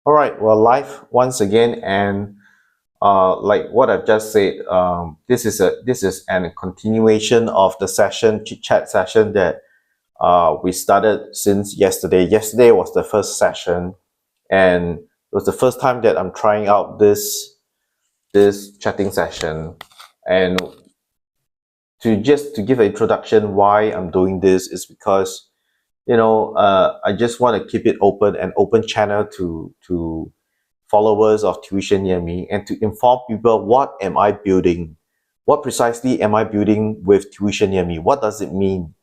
All right, well, live once again, and like what I've just said, this is a continuation of the session, chit chat session that we started since yesterday. Yesterday was the first session, and it was the first time that I'm trying out this chatting session. And to give an introduction, why I'm doing this is because I just want to keep it open, an open channel to followers of Tuition Near Me, and to inform people what am I building, what precisely am I building with Tuition Near Me, what does it mean.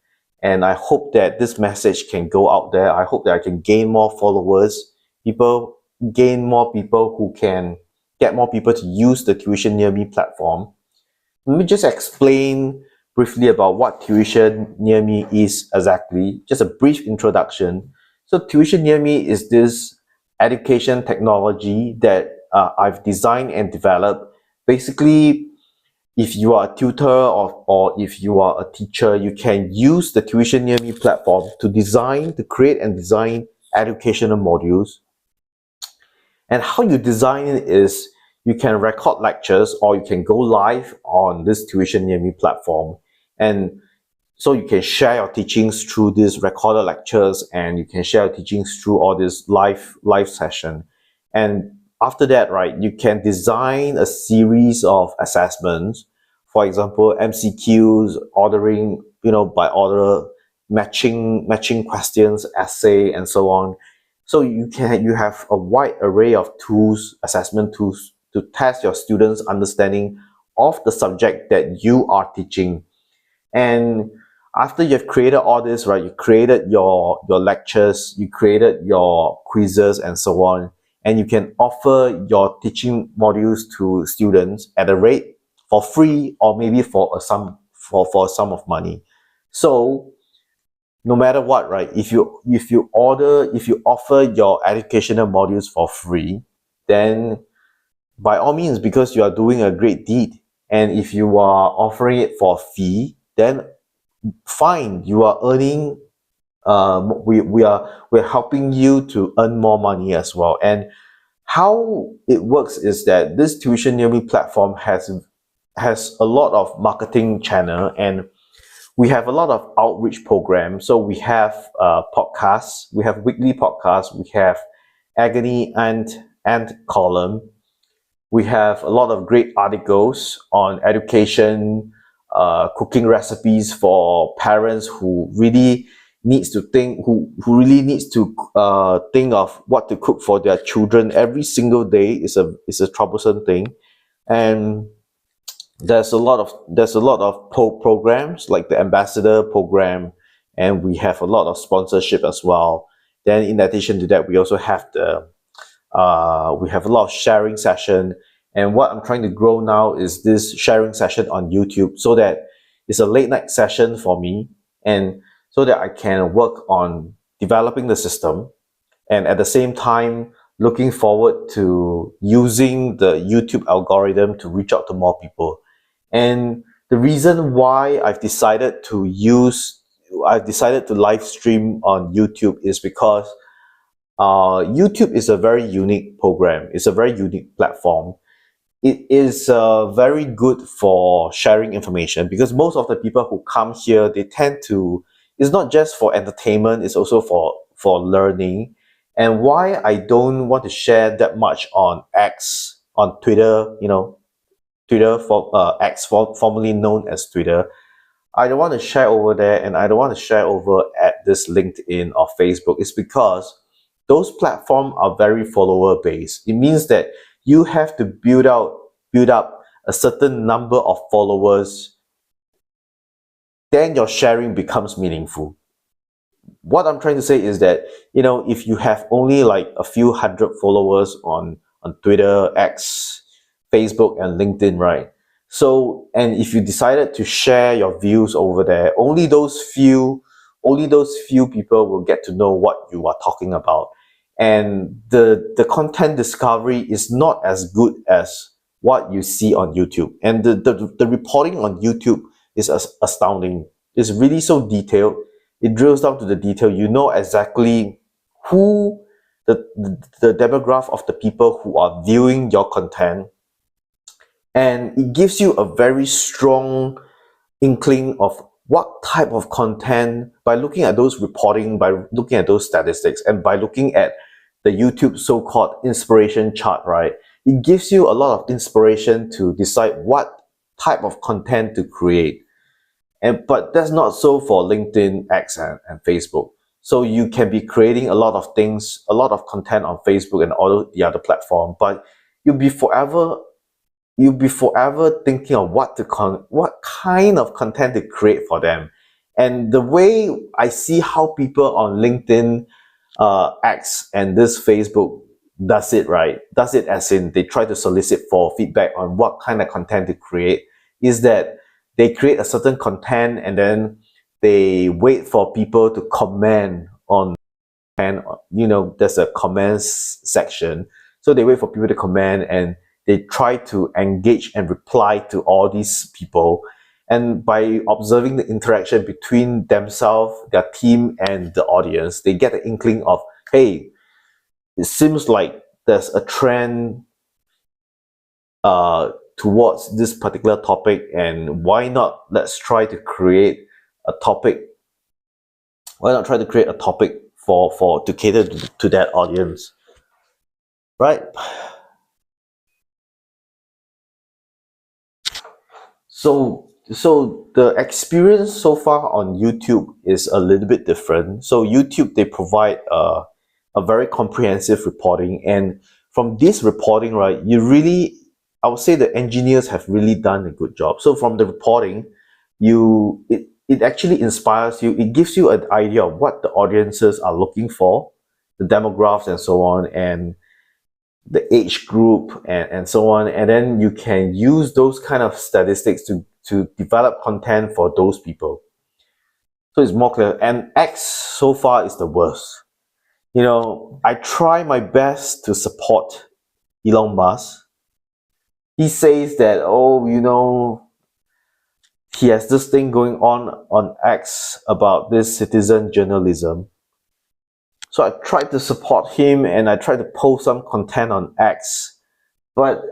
And I hope that this message can go out there. I hope that I can gain more followers, people gain more people who can get more people to use the Tuition Near Me platform. Let me just explain briefly about what Tuition Near Me is exactly, just a brief introduction. So Tuition Near Me is this education technology that I've designed and developed. Basically, if you are a tutor or if you are a teacher, you can use the Tuition Near Me platform to create and design educational modules. And how you design it is you can record lectures or you can go live on this Tuition Near Me platform. And so you can share your teachings through these recorded lectures, and you can share your teachings through all this live session. And after that, right, you can design a series of assessments. For example, MCQs, ordering, by order, matching questions, essay, and so on. So you have a wide array of tools, assessment tools, to test your students' understanding of the subject that you are teaching. And after you've created all this, right, you created your lectures, you created your quizzes, and so on, and you can offer your teaching modules to students at a rate for free, or maybe for a sum of money. So no matter what, right, if you offer your educational modules for free, then by all means, because you are doing a great deed. And if you are offering it for a fee, then fine, you are earning. We're helping you to earn more money as well. And how it works is that this Tuition Near Me platform has a lot of marketing channel, and we have a lot of outreach programs. So we have podcasts, we have weekly podcasts, we have agony and column. We have a lot of great articles on education, cooking recipes for parents who really needs to think, who really needs to think of what to cook for their children every single day. Is a troublesome thing. And there's a lot of programs like the ambassador program, and we have a lot of sponsorship as well. Then in addition to that, we also have we have a lot of sharing session. And what I'm trying to grow now is this sharing session on YouTube, so that it's a late night session for me, and so that I can work on developing the system, and at the same time looking forward to using the YouTube algorithm to reach out to more people. And the reason why I've decided to live stream on YouTube is because YouTube is a very unique program. It's a very unique platform. It is very good for sharing information, because most of the people who come here, they tend to, it's not just for entertainment, it's also for learning. And why I don't want to share that much on X, on Twitter, Twitter, for X, formerly known as Twitter, I don't want to share over there, and I don't want to share over at this LinkedIn or Facebook. It's because those platforms are very follower based. It means that you have to build up a certain number of followers, then your sharing becomes meaningful. What I'm trying to say is that, if you have only like a few hundred followers on Twitter, X, Facebook, and LinkedIn, right? So, and if you decided to share your views over there, only those few people will get to know what you are talking about. And the content discovery is not as good as what you see on YouTube. And the reporting on YouTube is astounding. It's really so detailed. It drills down to the detail. You know exactly who the demographic of the people who are viewing your content, and it gives you a very strong inkling of what type of content by looking at those reporting, by looking at those statistics, and by looking at the YouTube so-called inspiration chart, right? It gives you a lot of inspiration to decide what type of content to create. But that's not so for LinkedIn, X, and Facebook. So you can be creating a lot of things, a lot of content on Facebook and all the other platforms, but you'll be forever thinking of what kind of content to create for them. And the way I see how people on LinkedIn, X, and this Facebook does it, right? Does it as in they try to solicit for feedback on what kind of content to create, is that they create a certain content and then they wait for people to comment on, and there's a comments section. So they wait for people to comment and they try to engage and reply to all these people. And by observing the interaction between themselves, their team, and the audience, they get an inkling of, hey, it seems like there's a trend towards this particular topic, and why not let's try to create a topic. Why not try to create a topic for to cater to that audience, right? So the experience so far on YouTube is a little bit different. So YouTube, they provide a very comprehensive reporting, and from this reporting, right, I would say the engineers have really done a good job. So from the reporting, it actually inspires you. It gives you an idea of what the audiences are looking for, the demographics and so on, and the age group and so on. And then you can use those kind of statistics to develop content for those people. So it's more clear. And X so far is the worst. I try my best to support Elon Musk. He says that, he has this thing going on X about this citizen journalism. So I tried to support him and I tried to post some content on X, but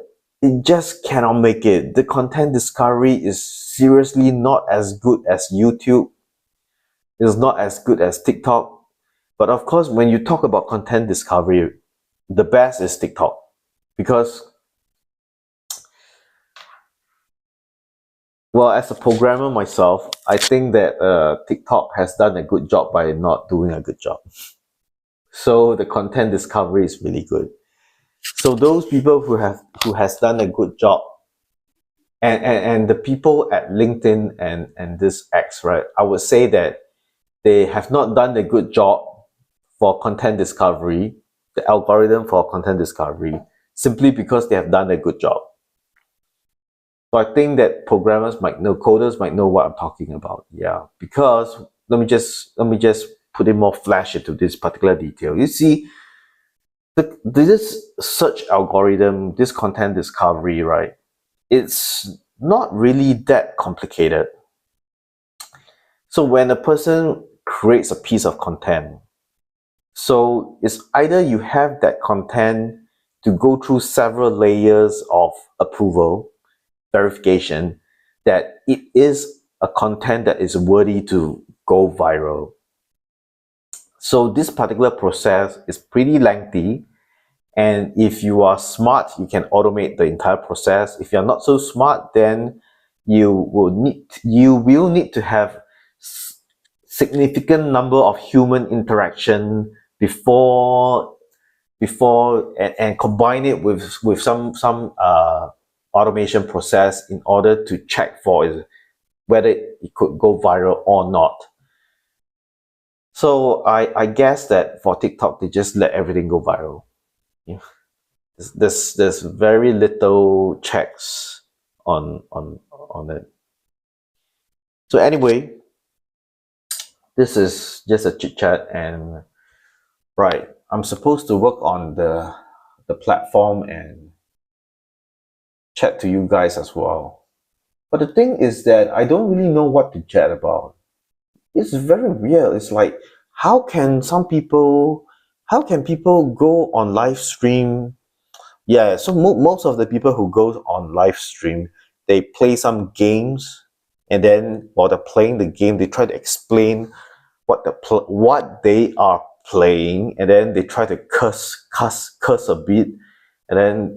it just cannot make it. The content discovery is seriously not as good as YouTube. It's not as good as TikTok. But of course, when you talk about content discovery, the best is TikTok, because, well, as a programmer myself, I think that TikTok has done a good job by not doing a good job. So the content discovery is really good. So those people who has done a good job, and the people at LinkedIn and this X, right, I would say that they have not done a good job for content discovery, the algorithm for content discovery, simply because they have done a good job. So I think that coders might know what I'm talking about. Yeah, because let me just put in more flash into this particular detail. You see, this search algorithm, this content discovery, right, it's not really that complicated. So when a person creates a piece of content, so it's either you have that content to go through several layers of approval, verification, that it is a content that is worthy to go viral. So this particular process is pretty lengthy, and if you are smart, you can automate the entire process. If you're not so smart, then you will need to have significant number of human interaction before and combine it with some automation process in order to check for whether it could go viral or not. So I guess that for TikTok, they just let everything go viral. Yeah. There's very little checks on it. So anyway, this is just a chit chat, and right, I'm supposed to work on the platform and chat to you guys as well. But the thing is that I don't really know what to chat about. It's very weird. It's like, how can some people how can people go on live stream? Yeah, so most of the people who go on live stream, they play some games, and then while they're playing the game, they try to explain what they are playing, and then they try to curse a bit, and then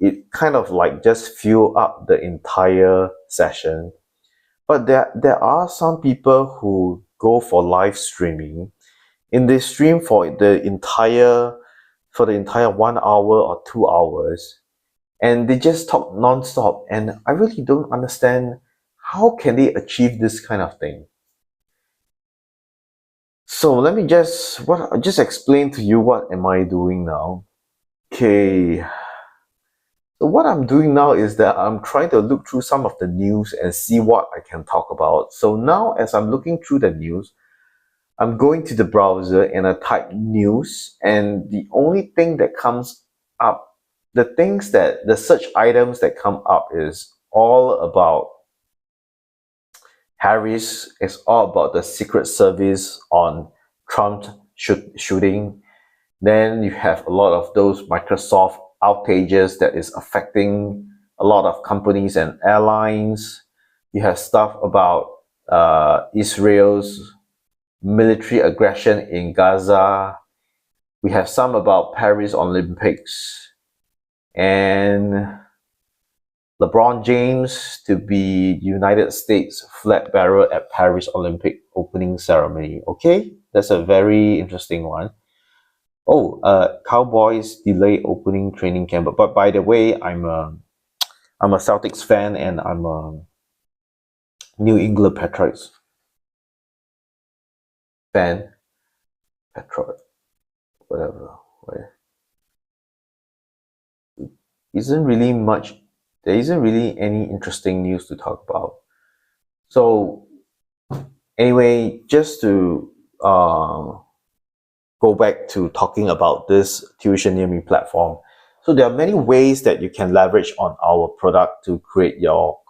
it kind of like just fill up the entire session. But there are some people who go for live streaming, and they stream for the entire 1 hour or 2 hours, and they just talk non-stop, and I really don't understand how can they achieve this kind of thing. So let me just explain to you what am I doing now. Okay, so what I'm doing now is that I'm trying to look through some of the news and see what I can talk about. So now as I'm looking through the news, I'm going to the browser and I type news, and the only thing that comes up, the search items that come up is all about Harris, is all about the Secret Service on Trump shooting. Then you have a lot of those Microsoft outages that is affecting a lot of companies and airlines. You have stuff about Israel's military aggression in Gaza. We have some about Paris Olympics and LeBron James to be United States flag bearer at Paris Olympic opening ceremony. Okay, that's a very interesting one. Oh, Cowboys delay opening training camp. But by the way, I'm a Celtics fan, and I'm a New England Patriots fan. Patriot, whatever. Isn't really much. There isn't really any interesting news to talk about. So anyway, just to go back to talking about this Tuition Near Me platform. So there are many ways that you can leverage on our product to create your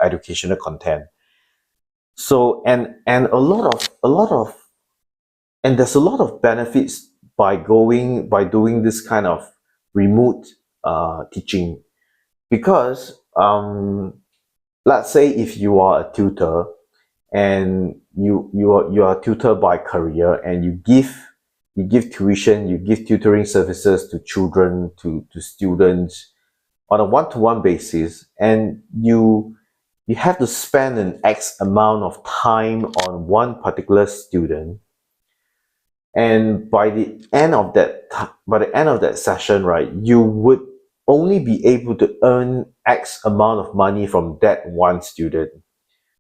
educational content. So and there's a lot of benefits by doing this kind of remote teaching, because let's say if you are a tutor, and you are a tutor by career, and you give tuition, you give tutoring services to children, to students on a one-to-one basis, and you have to spend an X amount of time on one particular student, and by the end of that session, right, you would only be able to earn X amount of money from that one student.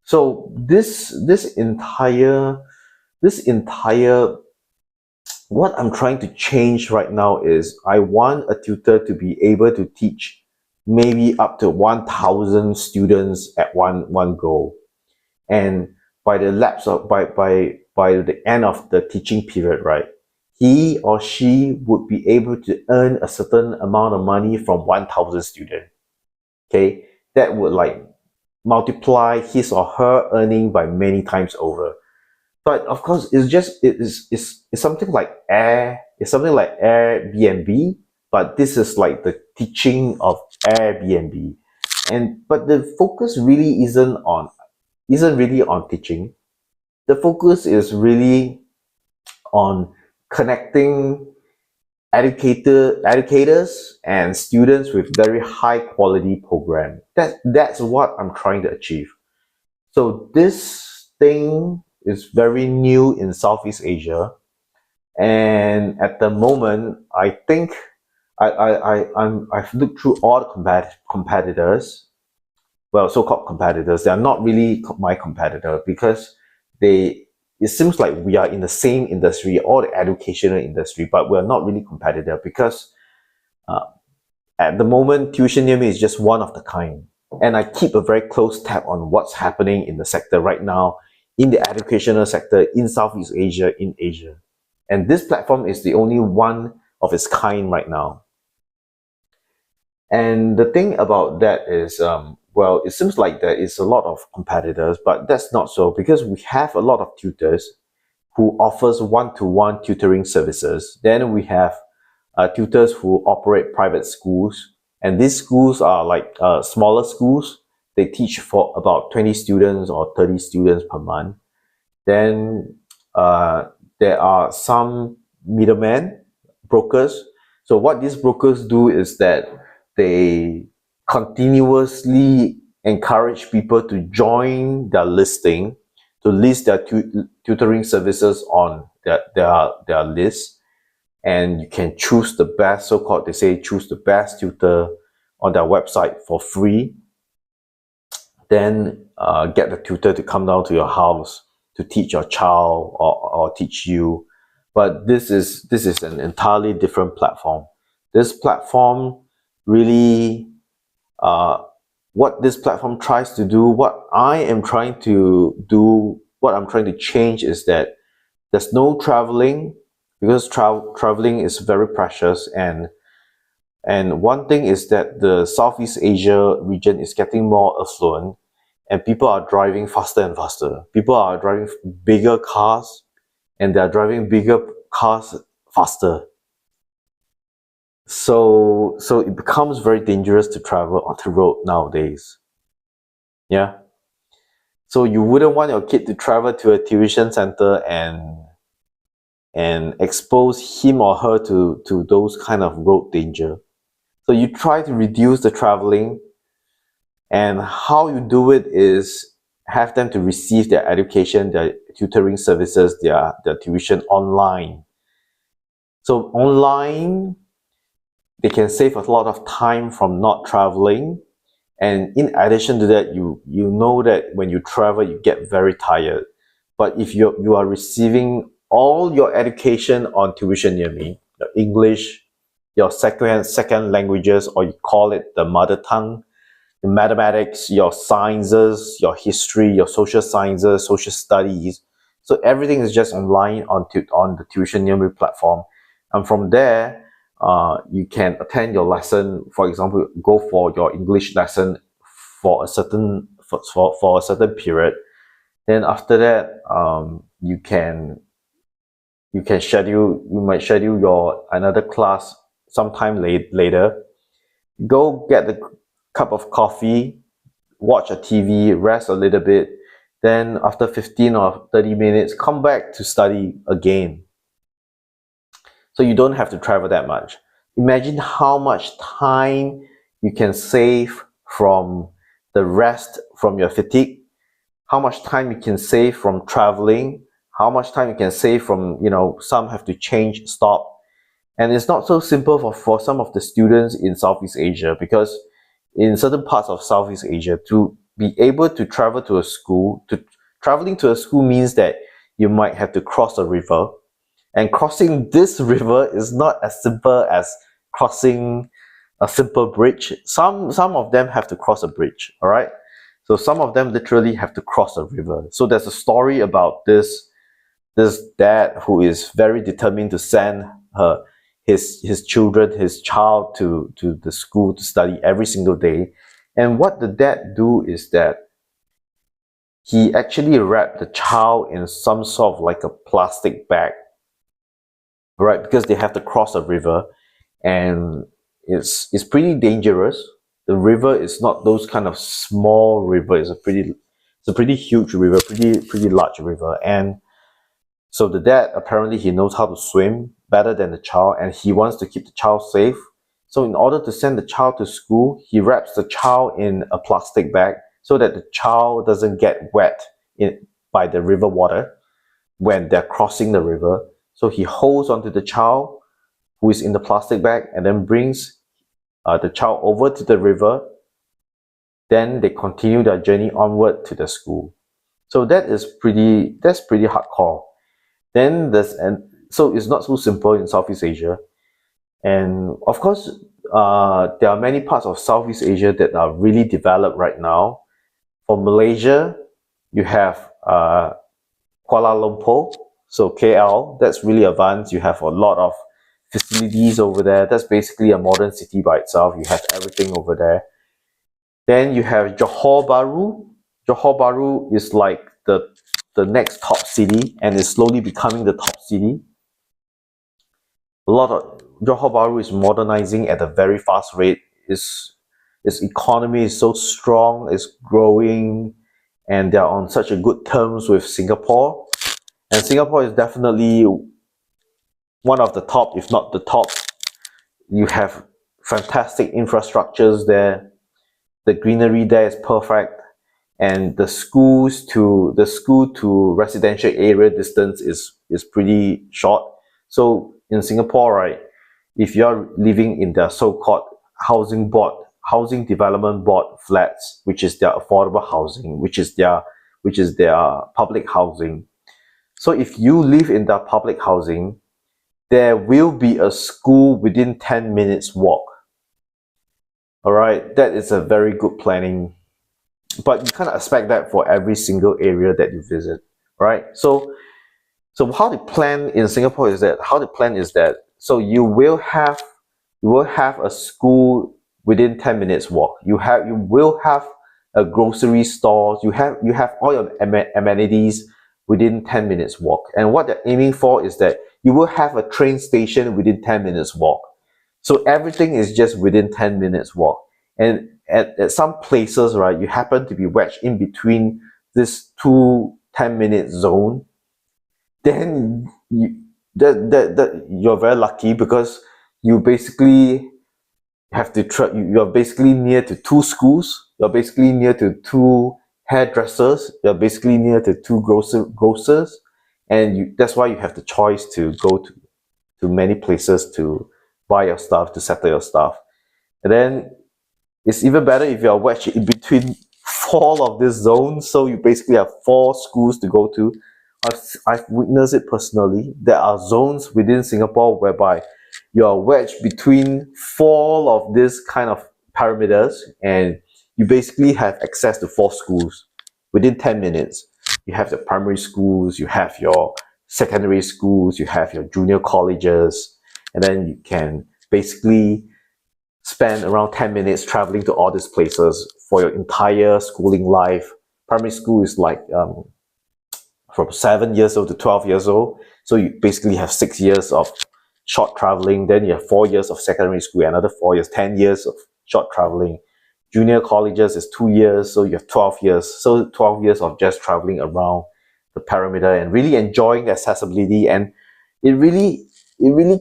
So this entire what I'm trying to change right now is I want a tutor to be able to teach maybe up to 1,000 students at one go, and by the end of the teaching period, right, he or she would be able to earn a certain amount of money from 1,000 students. Okay, that would like multiply his or her earning by many times over. But of course, it's something like Airbnb, but this is like the teaching of Airbnb, but the focus really isn't really on teaching. The focus is really on connecting educators and students with very high quality program. That's what I'm trying to achieve. So this thing is very new in Southeast Asia, and at the moment, I think I've looked through all the competitors. Well, so-called competitors. They are not really my competitor, because it seems like we are in the same industry, or the educational industry, but we're not really competitor, because uh, at the moment, Tuition Near Me is just one of the kind. And I keep a very close tab on what's happening in the sector right now, in the educational sector, in Southeast Asia, in Asia. And this platform is the only one of its kind right now. And the thing about that is, well, it seems like there is a lot of competitors, but that's not so, because we have a lot of tutors, who offers one-to-one tutoring services. Then we have tutors who operate private schools, and these schools are like smaller schools. They teach for about 20 students or 30 students per month. Then there are some middlemen, brokers. So what these brokers do is that they continuously encourage people to join their listing, to list their tutoring services on their list, and you can choose the best, so-called, they say, choose the best tutor on their website for free. Then get the tutor to come down to your house to teach your child or teach you. But this is an entirely different platform. This platform really, what this platform tries to do, what I'm trying to change is that there's no traveling, because traveling is very precious, and one thing is that the Southeast Asia region is getting more affluent, and people are driving faster and faster. People are driving bigger cars, and they're driving bigger cars faster. So it becomes very dangerous to travel on the road nowadays. Yeah. So you wouldn't want your kid to travel to a tuition center and expose him or her to those kind of road danger. So you try to reduce the traveling, and how you do it is have them to receive their education, their tutoring services, their tuition online. So online, they can save a lot of time from not traveling. And in addition to that, you know that when you travel, you get very tired. But if you are receiving all your education on Tuition Near Me, your English, your second languages, or you call it the mother tongue, your mathematics, your sciences, your history, your social sciences, social studies. So everything is just online on the Tuition Near Me platform. And from there, you can attend your lesson. For example, go for your English lesson for a certain for a certain period. Then after that, you might schedule your another class sometime later. Go get a cup of coffee, watch a TV, rest a little bit. Then after 15 or 30 minutes, come back to study again. So you don't have to travel that much. Imagine how much time you can save from the rest from your fatigue, how much time you can save from traveling, how much time you can save from, some have to change, stop. And it's not so simple for some of the students in Southeast Asia, because in certain parts of Southeast Asia, to be able to travel to a school, traveling to a school means that you might have to cross a river. And crossing this river is not as simple as crossing a simple bridge. Some of them have to cross a bridge, all right? So some of them literally have to cross a river. So there's a story about this dad who is very determined to send his child to the school to study every single day. And what the dad do is that he actually wrapped the child in some sort of like a plastic bag, right? Because they have to cross a river, and it's pretty dangerous. The river is not those kind of small river. It's a pretty huge river, pretty large river. And so the dad, apparently he knows how to swim better than the child, and he wants to keep the child safe. So in order to send the child to school, he wraps the child in a plastic bag so that the child doesn't get wet by the river water when they're crossing the river. So he holds onto the child who is in the plastic bag, and then brings the child over to the river. Then they continue their journey onward to the school. So that's pretty hardcore. Then so it's not so simple in Southeast Asia. And of course, there are many parts of Southeast Asia that are really developed right now. For Malaysia, you have Kuala Lumpur, so KL, that's really advanced. You have a lot of facilities over there. That's basically a modern city by itself. You have everything over there. Then you have Johor Bahru. Johor Bahru is like the the next top city and is slowly becoming the top city. A lot of Johor Bahru is modernizing at a very fast rate. Its economy is so strong, it's growing, and they're on such a good terms with Singapore. And Singapore is definitely one of the top, if not the top. You have fantastic infrastructures there. The greenery there is perfect, and the school to residential area distance is pretty short. So in Singapore, right, if you're living in the so-called housing development board flats, which is their affordable housing, which is their public housing. So if you live in the public housing, there will be a school within 10 minutes walk. All right, that is a very good planning, but you can't expect that for every single area that you visit, right? So how they plan in Singapore is that so you will have a school within 10 minutes walk. You will have a grocery store. You have all your amenities within 10 minutes walk. And what they're aiming for is that you will have a train station within 10 minutes walk. So everything is just within 10 minutes walk. And at some places, right, you happen to be wedged in between this two 10-minute zone, then you're very lucky, because you basically have to you're basically near to two schools, you're basically near to two hairdressers, you're basically near to two grocers, and that's why you have the choice to go to many places to buy your stuff, to settle your stuff. And then it's even better if you're wedged in between four of these zones, so you basically have four schools to go to. I've witnessed it personally. There are zones within Singapore whereby you're wedged between four of these kind of parameters, and you basically have access to four schools within 10 minutes. You have the primary schools, you have your secondary schools, you have your junior colleges, and then you can basically spend around 10 minutes traveling to all these places for your entire schooling life. Primary school is like from 7 years old to 12 years old. So you basically have 6 years of short traveling. Then you have 4 years of secondary school, another 4 years, 10 years of short traveling. Junior colleges is 2 years, so you have 12 years. So 12 years of just traveling around the perimeter and really enjoying the accessibility. And it really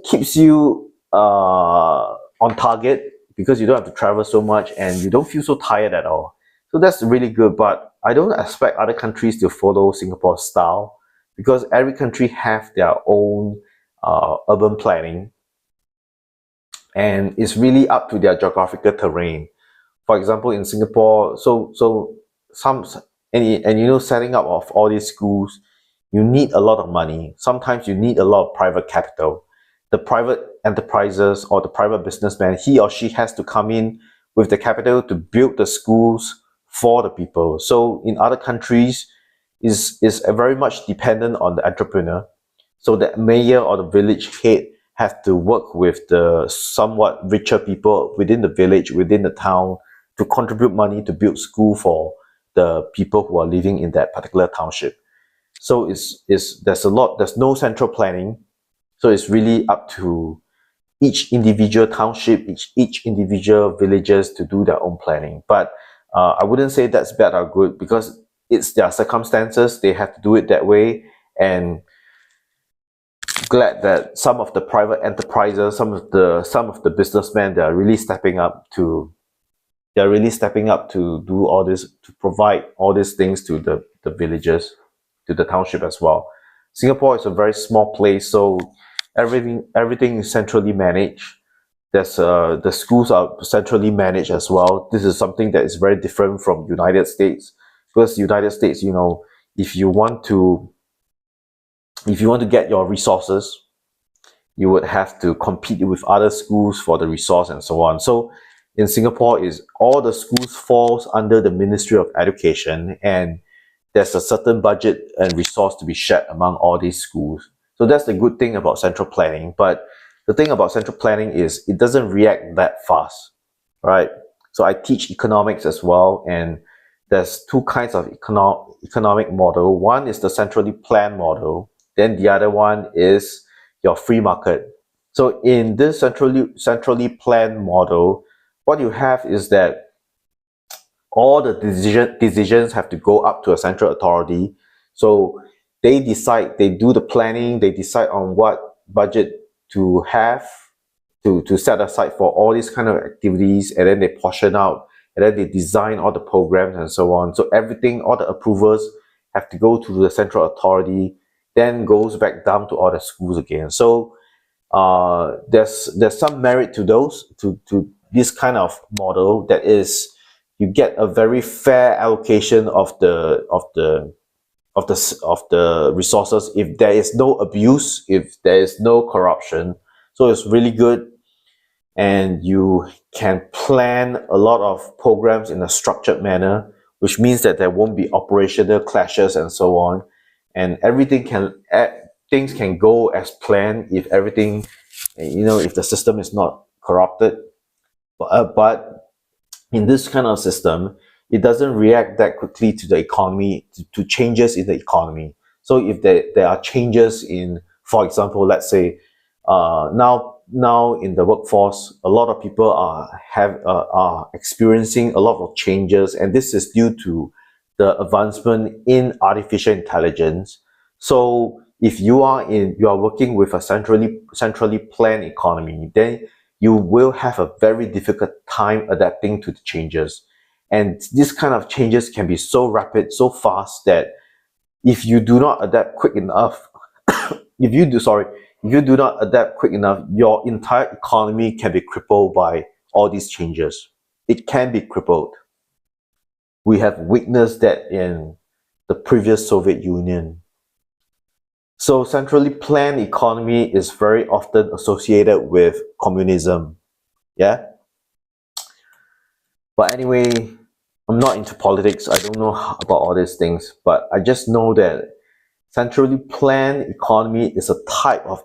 keeps you on target, because you don't have to travel so much and you don't feel so tired at all. So that's really good, but I don't expect other countries to follow Singapore's style, because every country have their own urban planning, and it's really up to their geographical terrain. For example, in Singapore, setting up of all these schools, you need a lot of money. Sometimes you need a lot of private capital. The private enterprises or the private businessman, he or she has to come in with the capital to build the schools for the people. So in other countries, is very much dependent on the entrepreneur. So the mayor or the village head have to work with the somewhat richer people within the village, within the town, to contribute money to build school for the people who are living in that particular township. So there's no central planning. So it's really up to each individual township, each individual villages to do their own planning. But I wouldn't say that's bad or good, because it's their circumstances. They have to do it that way. And glad that some of the private enterprises, some of the businessmen, they're really stepping up to do all this, to provide all these things to the villages, to the township as well. Singapore is a very small place, so everything is centrally managed. The schools are centrally managed as well. This is something that is very different from United States, because United States, if you want to get your resources, you would have to compete with other schools for the resource and so on. So in Singapore, is all the schools falls under the Ministry of Education, and there's a certain budget and resource to be shared among all these schools. So that's the good thing about central planning. But the thing about central planning is it doesn't react that fast, right? So I teach economics as well, and there's two kinds of economic model. One is the centrally planned model, then the other one is your free market. So in this centrally planned model, what you have is that all the decisions have to go up to a central authority. So they do the planning, they decide on what budget to have to set aside for all these kind of activities, and then they portion out, and then they design all the programs and so on. So everything, all the approvals have to go to the central authority, then goes back down to all the schools again. So there's some merit to to this kind of model, that is, you get a very fair allocation of the resources if there is no abuse, if there is no corruption. So it's really good, and you can plan a lot of programs in a structured manner, which means that there won't be operational clashes and so on, and things can go as planned if everything, if the system is not corrupted. But in this kind of system, it doesn't react that quickly to the economy, to changes in the economy. So if there are changes in, for example, let's say, now in the workforce, a lot of people are experiencing a lot of changes, and this is due to the advancement in artificial intelligence. So if you are working with a centrally planned economy, then you will have a very difficult time adapting to the changes. And this kind of changes can be so rapid, so fast, that if you do not adapt quick enough, if you do not adapt quick enough, your entire economy can be crippled by all these changes. It can be crippled. We have witnessed that in the previous Soviet Union. So centrally planned economy is very often associated with communism. Yeah. But anyway, I'm not into politics. I don't know about all these things, but I just know that centrally planned economy is a type of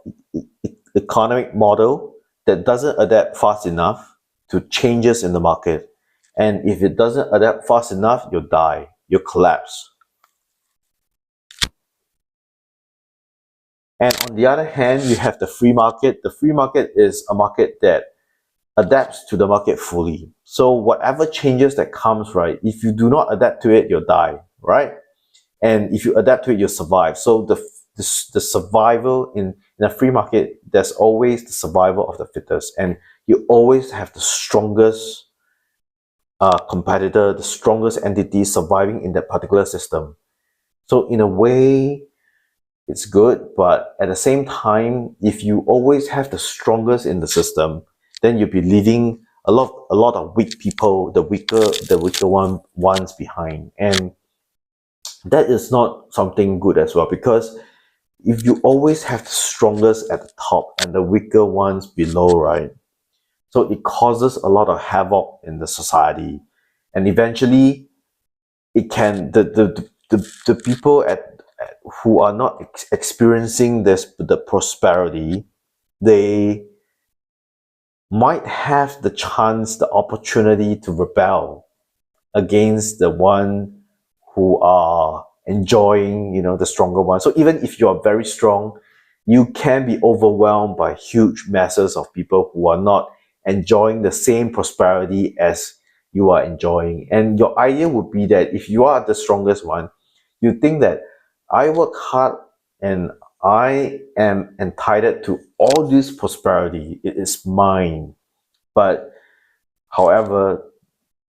economic model that doesn't adapt fast enough to changes in the market. And if it doesn't adapt fast enough, you'll die, you'll collapse. And on the other hand, you have the free market. The free market is a market that adapts to the market fully. So whatever changes that comes, right, if you do not adapt to it, you'll die, right? And if you adapt to it, you'll survive. So the survival in a free market, there's always the survival of the fittest, and you always have the strongest competitor, the strongest entity surviving in that particular system. So in a way, it's good, but at the same time, if you always have the strongest in the system, then you'll be leaving a lot of weak people, the weaker ones behind. And that is not something good as well, because if you always have the strongest at the top and the weaker ones below, right? So it causes a lot of havoc in the society, and eventually it can the people who are not experiencing the prosperity, they might have the chance, the opportunity to rebel against the one who are enjoying, the stronger one. So even if you are very strong, you can be overwhelmed by huge masses of people who are not enjoying the same prosperity as you are enjoying. And your idea would be that if you are the strongest one, you think that I work hard and I am entitled to all this prosperity. It is mine. But however,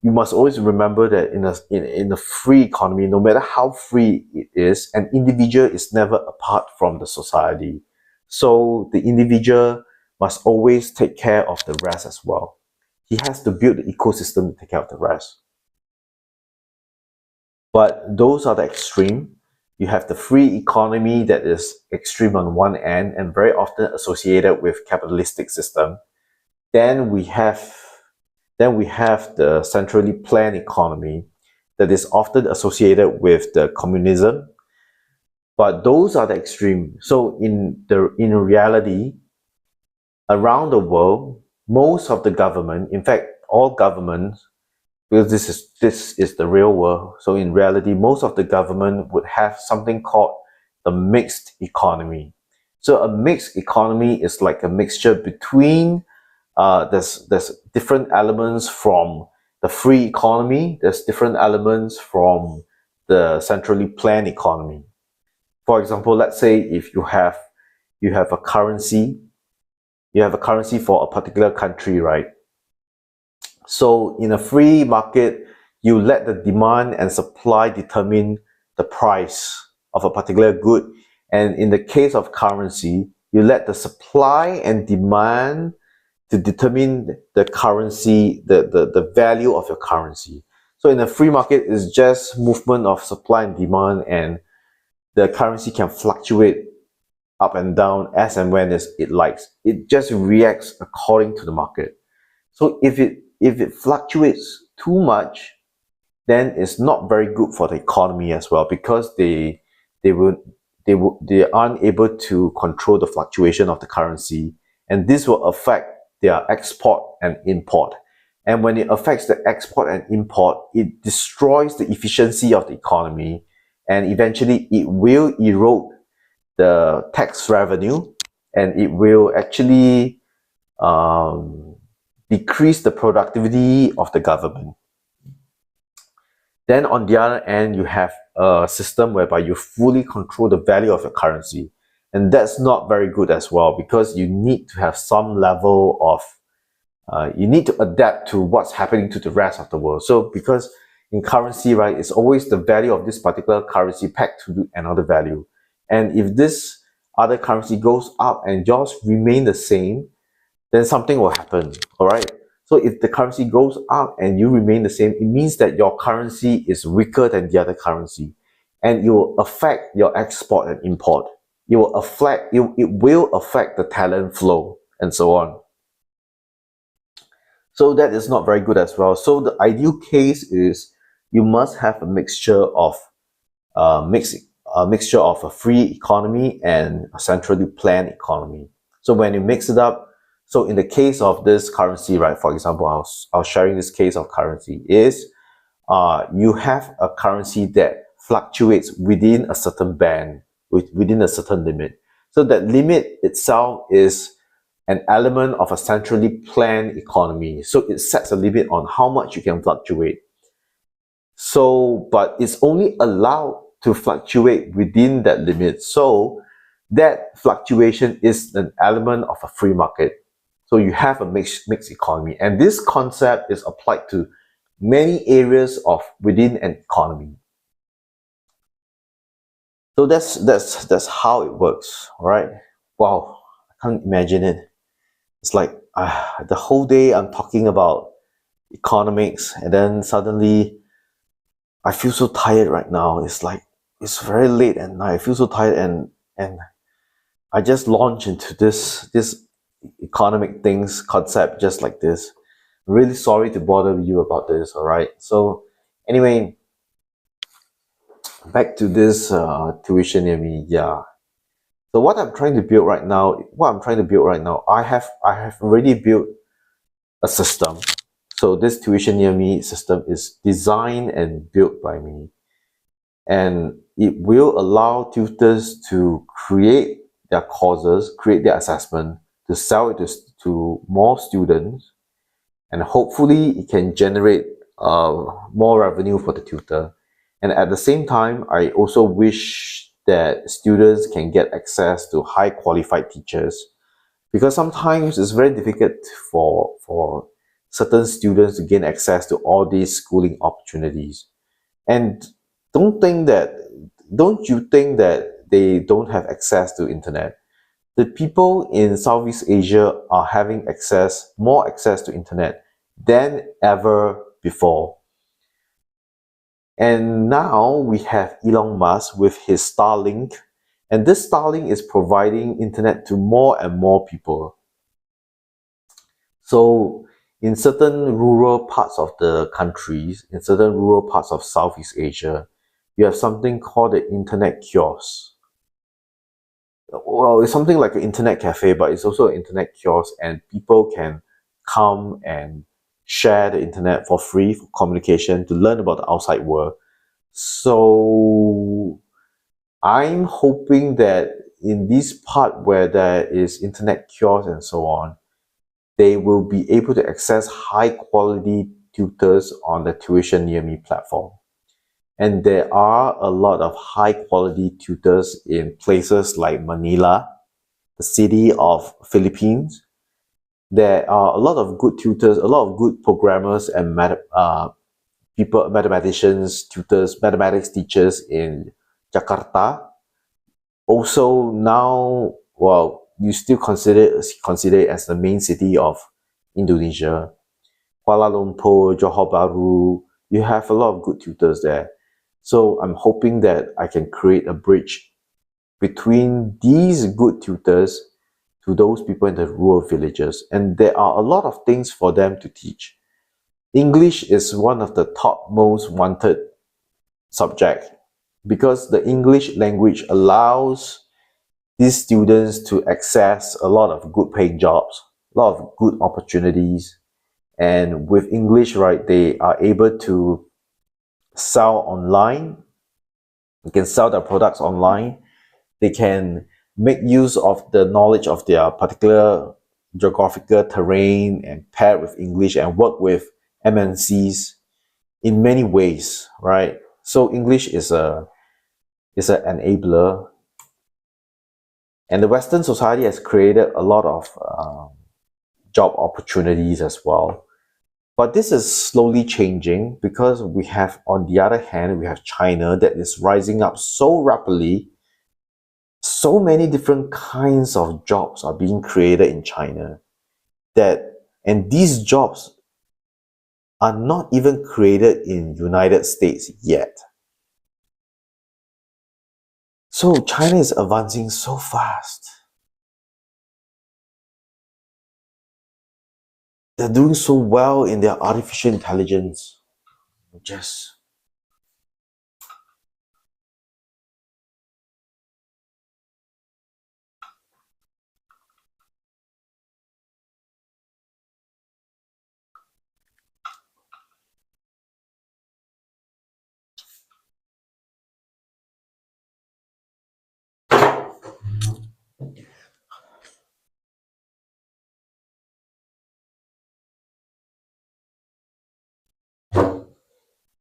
you must always remember that in a free economy, no matter how free it is, an individual is never apart from the society. So the individual must always take care of the rest as well. He has to build the ecosystem to take care of the rest. But those are the extreme. You have the free economy that is extreme on one end and very often associated with capitalistic system. Then we have the centrally planned economy that is often associated with the communism. But those are the extreme. So in reality, around the world, most of the government, in fact, all governments, because this is the real world. So in reality, most of the government would have something called the mixed economy. So a mixed economy is like a mixture between there's different elements from the free economy, there's different elements from the centrally planned economy. For example, let's say if you have a currency, you have a currency for a particular country, right? So in a free market, you let the demand and supply determine the price of a particular good. And in the case of currency, you let the supply and demand to determine the currency, the value of your currency. So in a free market, it's just movement of supply and demand, and the currency can fluctuate up and down as and when it likes. It just reacts according to the market. So if it fluctuates too much, then it's not very good for the economy as well, because they will they aren't able to control the fluctuation of the currency, and this will affect their export and import. And when it affects the export and import, it destroys the efficiency of the economy, and eventually it will erode the tax revenue, and it will actually decrease the productivity of the government. Then on the other end, you have a system whereby you fully control the value of your currency. And that's not very good as well, because you need to have some level of, you need to adapt to what's happening to the rest of the world. So because in currency, right, it's always the value of this particular currency pegged to another value. And if this other currency goes up and yours remain the same, then something will happen, all right? So if the currency goes up and you remain the same, it means that your currency is weaker than the other currency, and it will affect your export and import. It will affect the talent flow and so on. So that is not very good as well. So the ideal case is you must have a mixture of a mixture of a free economy and a centrally planned economy. So when you mix it up, so in the case of this currency, right, for example, I was sharing this case of currency is you have a currency that fluctuates within a certain band, within a certain limit. So that limit itself is an element of a centrally planned economy. So it sets a limit on how much you can fluctuate. So, but it's only allowed to fluctuate within that limit. So that fluctuation is an element of a free market. So you have a mixed economy, and this concept is applied to many areas of within an economy. So that's how it works, all right? Wow, I can't imagine it. It's like the whole day I'm talking about economics, and then suddenly I feel so tired right now. It's like it's very late at night. I feel so tired, and I just launched into this economic things concept just like this. I'm really sorry to bother you about this. All right. So anyway, back to this tuition near me. Yeah. So what I'm trying to build right now, I have already built a system. So this tuition near me system is designed and built by me, and it will allow tutors to create their courses, create their assessment, to sell it to more students, and hopefully it can generate more revenue for the tutor. And at the same time, I also wish that students can get access to high qualified teachers, because sometimes it's very difficult for certain students to gain access to all these schooling opportunities. And don't you think that they don't have access to internet? The people in Southeast Asia are having more access to internet than ever before. And now we have Elon Musk with his Starlink, and this Starlink is providing internet to more and more people. So in certain rural parts of the countries, in certain rural parts of Southeast Asia, you have something called the internet kiosk. Well, it's something like an internet cafe, but it's also an internet kiosk, and people can come and share the internet for free for communication to learn about the outside world. So I'm hoping that in this part where there is internet kiosks and so on, they will be able to access high quality tutors on the Tuition Near Me platform. And there are a lot of high quality tutors in places like Manila, the city of Philippines. There are a lot of good tutors, a lot of good programmers and mathematicians, tutors, mathematics teachers in Jakarta. Also now, well, you still consider it as the main city of Indonesia. Kuala Lumpur, Johor Bahru, you have a lot of good tutors there. So I'm hoping that I can create a bridge between these good tutors to those people in the rural villages. And there are a lot of things for them to teach. English is one of the top most wanted subject because the English language allows these students to access a lot of good paying jobs, a lot of good opportunities. And with English, right, they are able to sell online. They can sell their products online. They can make use of the knowledge of their particular geographical terrain and pair with English and work with MNCs in many ways, right? So English is an enabler, and the Western society has created a lot of job opportunities as well. But this is slowly changing because we have, on the other hand, we have China that is rising up so rapidly. So many different kinds of jobs are being created in China and these jobs are not even created in United States yet. So China is advancing so fast. They're doing so well in their artificial intelligence. Just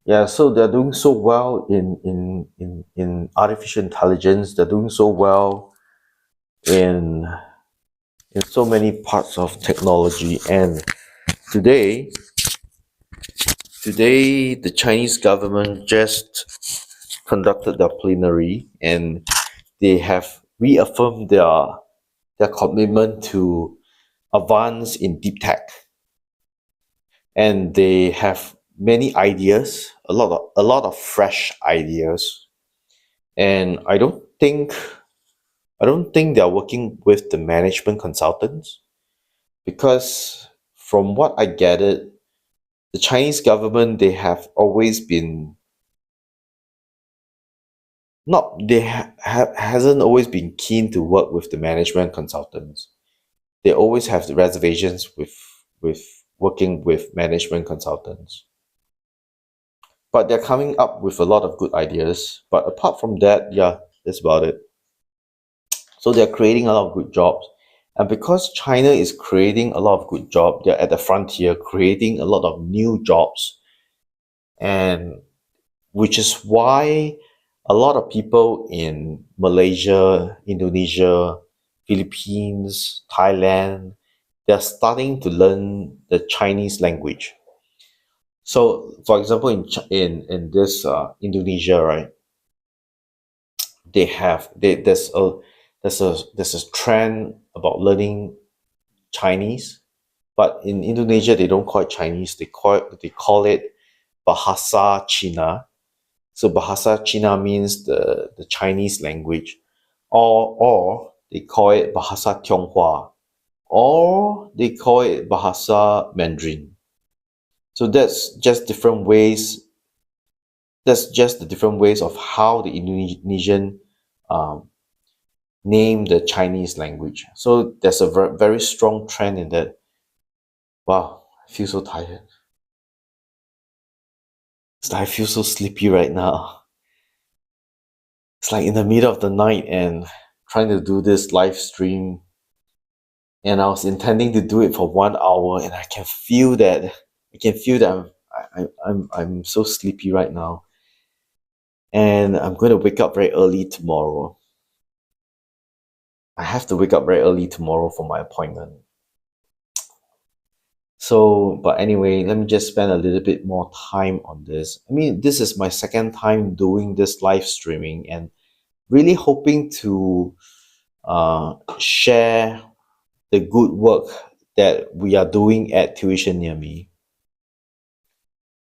yeah, so they're doing so well in artificial intelligence. They're doing so well in so many parts of technology. And today, the Chinese government just conducted their plenary, and they have reaffirmed their commitment to advance in deep tech. And they have many ideas, a lot of fresh ideas. And I don't think they're working with the management consultants because from what I gathered, the Chinese government, they have always been not they hasn't always been keen to work with the management consultants. They always have the reservations with working with management consultants. But they're coming up with a lot of good ideas. But apart from that, yeah, that's about it. So they're creating a lot of good jobs. And because China is creating a lot of good jobs, they're at the frontier creating a lot of new jobs. And which is why a lot of people in Malaysia, Indonesia, Philippines, Thailand, they're starting to learn the Chinese language. So, for example, in this Indonesia, right, there's a trend about learning Chinese, but in Indonesia they don't call it Chinese. They call it Bahasa Cina. So Bahasa Cina means the Chinese language, or they call it Bahasa Tionghoa, or they call it Bahasa Mandarin. So that's just different ways. That's just the different ways of how the Indonesian um, name the Chinese language. So there's a very strong trend in that. Wow, I feel so tired. I feel so sleepy right now. It's like in the middle of the night and trying to do this live stream, and I was intending to do it for 1 hour, and I can feel that I'm so sleepy right now, and I'm going to wake up very early tomorrow. I have to wake up very early tomorrow for my appointment. So, but anyway, let me just spend a little bit more time on this. I mean, this is my second time doing this live streaming, and really hoping to share the good work that we are doing at Tuition Near Me.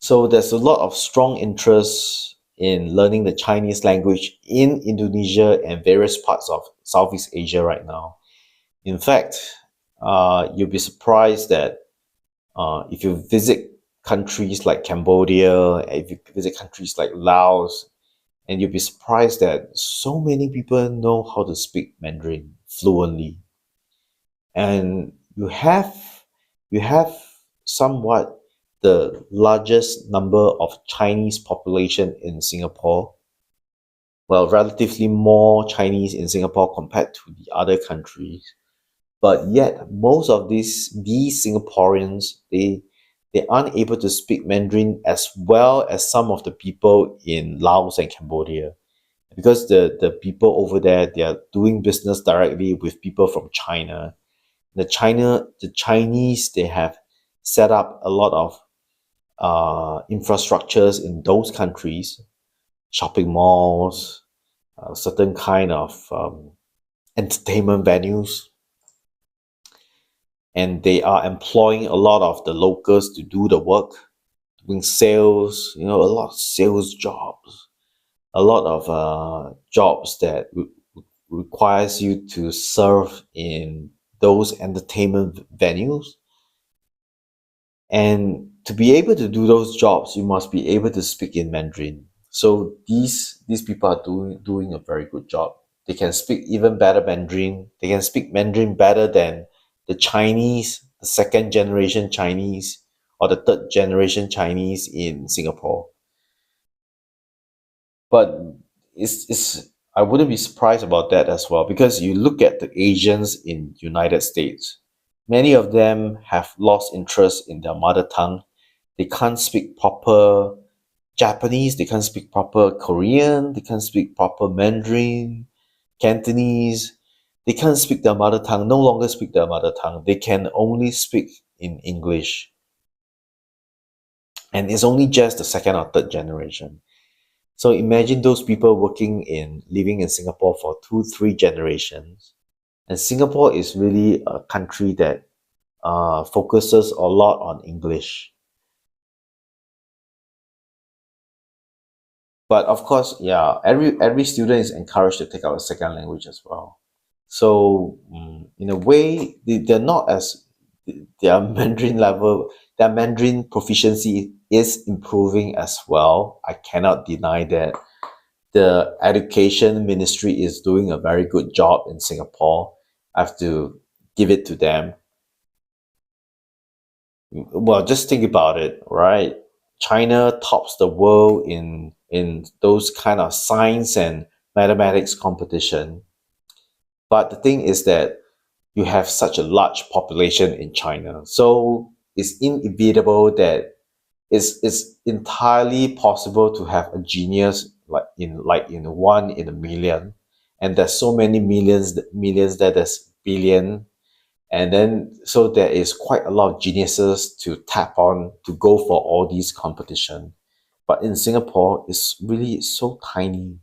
So there's a lot of strong interest in learning the Chinese language in Indonesia and various parts of Southeast Asia right now. In fact, you'll be surprised that if you visit countries like Cambodia, if you visit countries like Laos, and you'll be surprised that so many people know how to speak Mandarin fluently. And you have somewhat the largest number of Chinese population in Singapore. Well, relatively more Chinese in Singapore compared to the other countries. But yet most of these Singaporeans, they aren't able to speak Mandarin as well as some of the people in Laos and Cambodia, because the people over there, they are doing business directly with people from China. The Chinese, they have set up a lot of infrastructures in those countries, shopping malls, certain kind of entertainment venues, and they are employing a lot of the locals to do the work, doing sales, a lot of sales jobs, a lot of jobs that requires you to serve in those entertainment venues. And to be able to do those jobs, you must be able to speak in Mandarin. So these people are doing a very good job. They can speak even better Mandarin. They can speak Mandarin better than the Chinese, the second generation Chinese or the third generation Chinese in Singapore. But it's I wouldn't be surprised about that as well, because you look at the Asians in United States, many of them have lost interest in their mother tongue. They can't speak proper Japanese, they can't speak proper Korean, they can't speak proper Mandarin, Cantonese. They can't speak their mother tongue, no longer speak their mother tongue. They can only speak in English. And it's only just the second or third generation. So imagine those people living in Singapore for 2, 3 generations. And Singapore is really a country that focuses a lot on English. But of course, yeah, every student is encouraged to take out a second language as well. So in a way, they're not as their Mandarin level, their Mandarin proficiency is improving as well. I cannot deny that. The education ministry is doing a very good job in Singapore. I have to give it to them. Well, just think about it, right? China tops the world in those kind of science and mathematics competition. But the thing is that you have such a large population in China. So it's inevitable that it's entirely possible to have a genius like in 1 in a million, and there's so many millions that there's billion, and then so there is quite a lot of geniuses to tap on to go for all these competition. But in Singapore, it's really so tiny.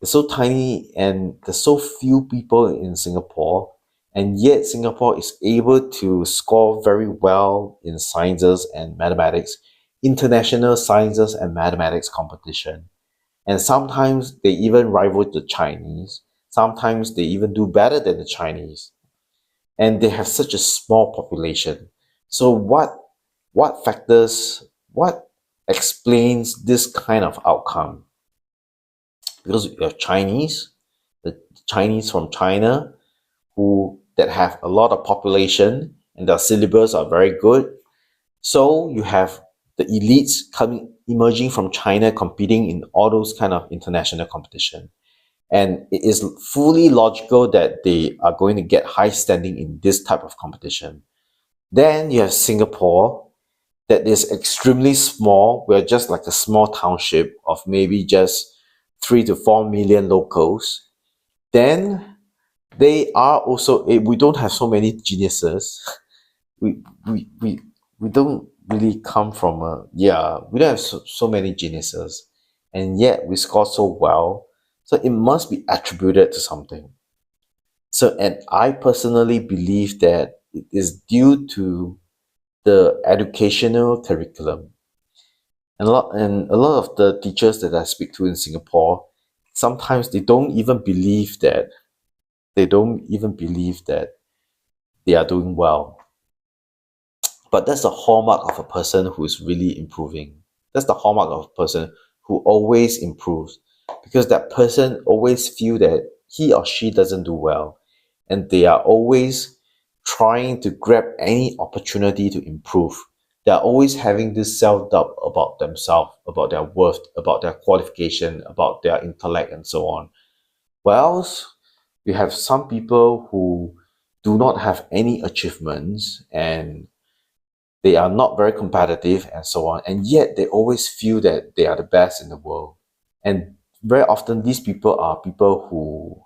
It's so tiny, and there's so few people in Singapore, and yet Singapore is able to score very well in sciences and mathematics, international sciences and mathematics competition. And sometimes they even rival the Chinese. Sometimes they even do better than the Chinese. And they have such a small population. So what explains this kind of outcome? Because you have the Chinese from China, who that have a lot of population and their syllabus are very good. So you have the elites coming emerging from China, competing in all those kind of international competition. And it is fully logical that they are going to get high standing in this type of competition. Then you have Singapore, that is extremely small. We're just like a small township of maybe just 3 to 4 million locals. Then they are also, we don't have so many geniuses. We we we we don't really come from a, yeah, we don't have so many geniuses, and yet we score so well. So it must be attributed to something. So, and I personally believe that it is due to the educational curriculum. And a lot of the teachers that I speak to in Singapore, sometimes they don't even believe that they are doing well. But that's the hallmark of a person who is really improving. That's the hallmark of a person who always improves, because that person always feel that he or she doesn't do well, and they are always trying to grab any opportunity to improve. They are always having this self-doubt about themselves, about their worth, about their qualification, about their intellect, and so on. Whereas you have some people who do not have any achievements, and they are not very competitive, and so on, and yet they always feel that they are the best in the world. And very often these people are people who,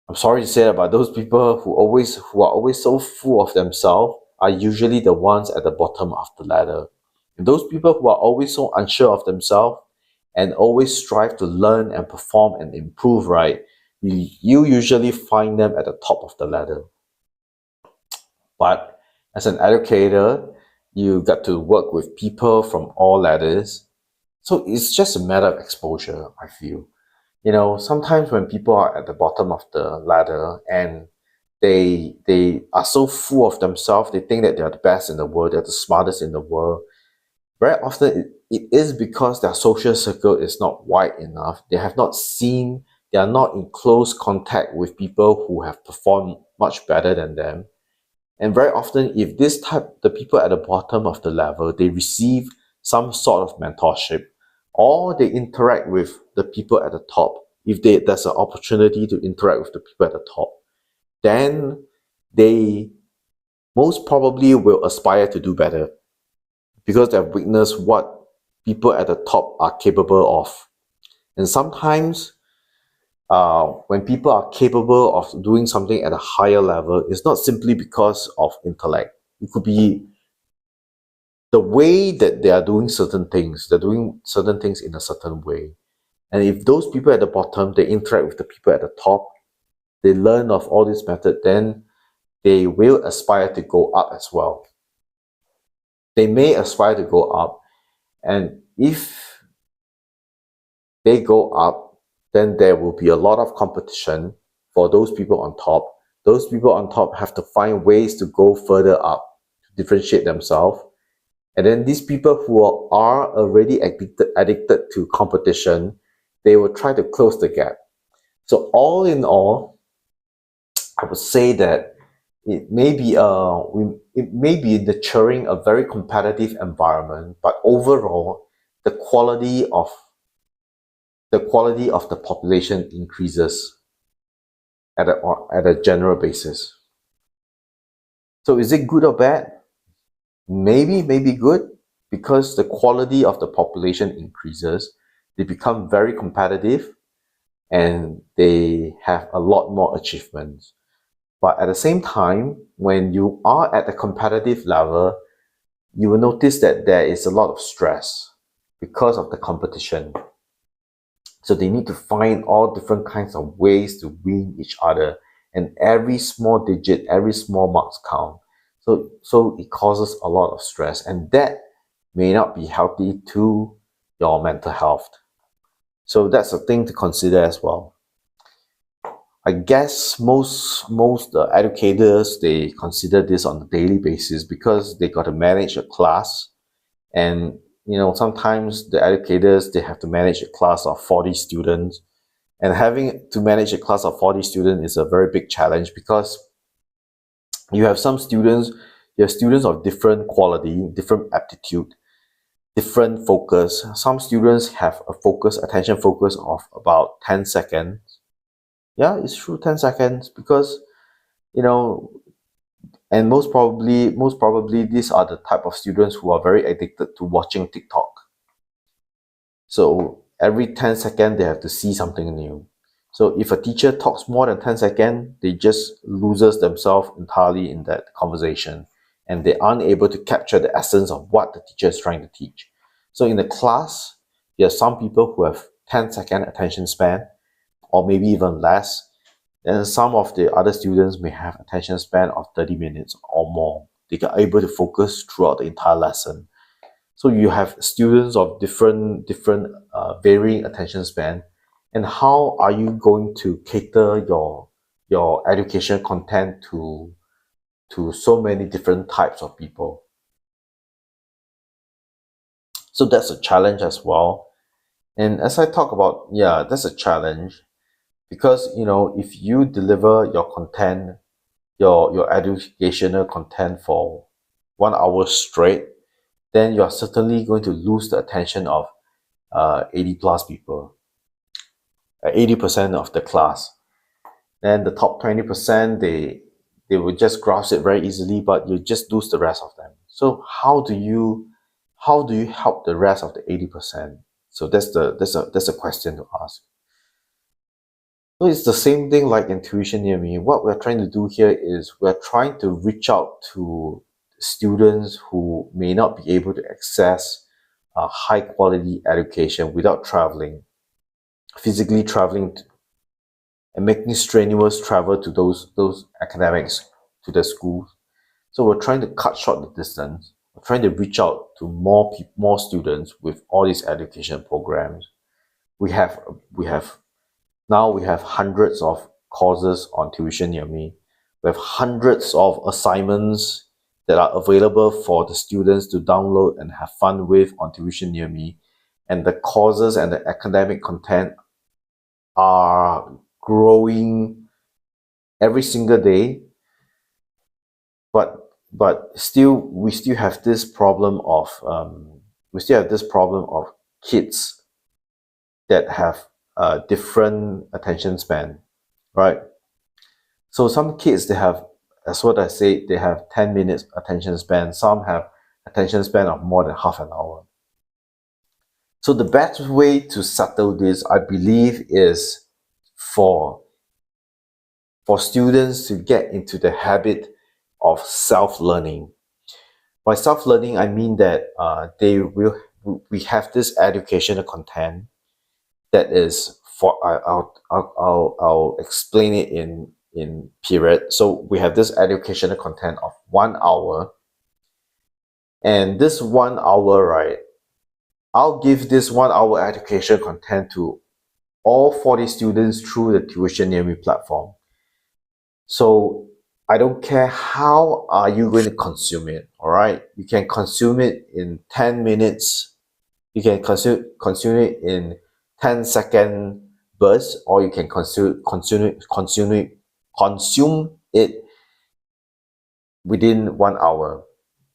I'm sorry to say that, but those people who are always so full of themselves are usually the ones at the bottom of the ladder. And those people who are always so unsure of themselves and always strive to learn and perform and improve, right, you usually find them at the top of the ladder. But as an educator, you got to work with people from all ladders. So it's just a matter of exposure, I feel. Sometimes when people are at the bottom of the ladder and they are so full of themselves, they think that they're the best in the world, they're the smartest in the world. Very often it is because their social circle is not wide enough. They are not in close contact with people who have performed much better than them. And very often, if the people at the bottom of the level, they receive some sort of mentorship, or they interact with the people at the top, if there's an opportunity to interact with the people at the top, then they most probably will aspire to do better, because they've witnessed what people at the top are capable of. And sometimes when people are capable of doing something at a higher level, it's not simply because of intellect. It could be the way that they are doing certain things. They're doing certain things in a certain way. And if those people at the bottom, they interact with the people at the top, they learn of all this method, then they will aspire to go up as well. They may aspire to go up, and if they go up, then there will be a lot of competition for those people on top. Those people on top have to find ways to go further up, to differentiate themselves. And then these people who are already addicted to competition, they will try to close the gap. So all in all, I would say that it may be nurturing a very competitive environment, but overall, the quality of the population increases at a general basis. So is it good or bad? Maybe good, because the quality of the population increases. They become very competitive and they have a lot more achievements. But at the same time, when you are at the competitive level, you will notice that there is a lot of stress because of the competition. So they need to find all different kinds of ways to win each other, and every small digit, every small marks count. So it causes a lot of stress, and that may not be healthy to your mental health. So that's a thing to consider as well. I guess most educators, they consider this on a daily basis, because they got to manage a class. And sometimes the educators, they have to manage a class of 40 students, and having to manage a class of 40 students is a very big challenge, because you have students of different quality, different aptitude. different focus. Some students have a attention focus of about 10 seconds. Yeah, it's true, 10 seconds, because you know, and most probably these are the type of students who are very addicted to watching TikTok. So every 10 seconds they have to see something new. So if a teacher talks more than 10 seconds, they just loses themselves entirely in that conversation, and they aren't able to capture the essence of what the teacher is trying to teach. So in the class, there are some people who have 10-second attention span, or maybe even less. And some of the other students may have attention span of 30 minutes or more. They are able to focus throughout the entire lesson. So you have students of different varying attention span, and how are you going to cater your education content to so many different types of people? So that's a challenge as well. And as I talk about, yeah, that's a challenge, because if you deliver your content, your educational content for 1 hour straight, then you are certainly going to lose the attention of 80 plus people, 80% of the class. Then the top 20%, they will just grasp it very easily, but you just lose the rest of them. So how do you help the rest of the 80%? So that's a question to ask. So it's the same thing like in Tuition Near Me. What we're trying to do here is we're trying to reach out to students who may not be able to access a high quality education without physically traveling, and making strenuous travel to those academics, to the schools. So we're trying to cut short the distance. We're trying to reach out to more students with all these education programs. We have we have Now we have hundreds of courses on Tuition Near Me. We have hundreds of assignments that are available for the students to download and have fun with on Tuition Near Me. And the courses and the academic content are growing every single day. But still, we still have this problem of kids that have a different attention span, right? So some kids, they have, as what I say, they have 10 minutes attention span. Some have attention span of more than half an hour. So the best way to settle this, I believe, is for students to get into the habit of self-learning. By self-learning, I mean that we have this educational content that is for I'll explain it in period. So we have this educational content of 1 hour, and this 1 hour, right? I'll give this 1 hour education content to all 40 students through the Tuition Near Me platform. So I don't care how are you going to consume it, all right? You can consume it in 10 minutes. You can consume it in 10-second bursts, or you can consume it within 1 hour.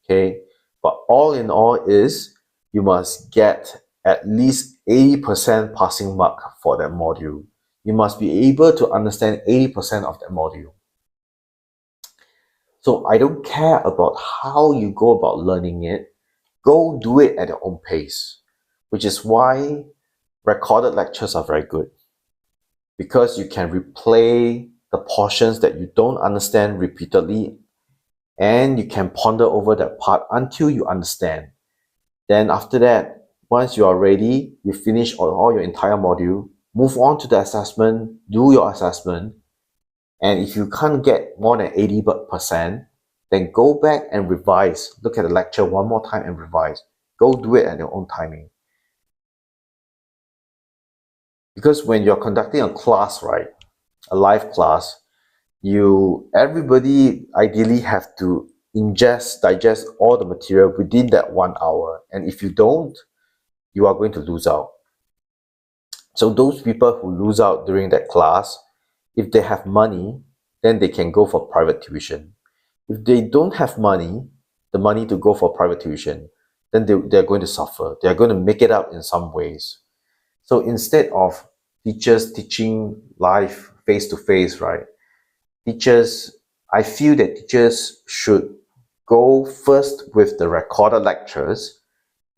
Okay, but all in all is you must get at least 80% passing mark for that module. You must be able to understand 80% of that module. So I don't care about how you go about learning it. Go do it at your own pace, which is why recorded lectures are very good, because you can replay the portions that you don't understand repeatedly, and you can ponder over that part until you understand. Then after that, once you are ready, you finish all your entire module, move on to the assessment, do your assessment. And if you can't get more than 80%, then go back and revise. Look at the lecture one more time and revise. Go do it at your own timing. Because when you're conducting a class, right, a live class, everybody ideally have to digest all the material within that 1 hour. And if you don't, you are going to lose out. So those people who lose out during that class, if they have money, then they can go for private tuition. If they don't have the money to go for private tuition, then they're going to suffer. They're going to make it up in some ways. So instead of teachers teaching live face to face, right? I feel that teachers should go first with the recorded lectures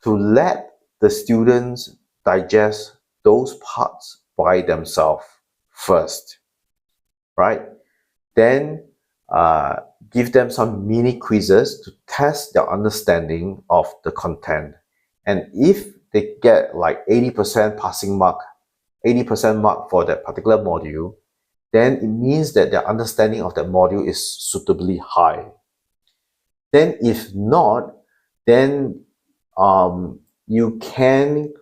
to let the students digest those parts by themselves first, right? Then give them some mini quizzes to test their understanding of the content. And if they get like 80% passing mark, 80% mark for that particular module, then it means that their understanding of that module is suitably high. Then if not, then you can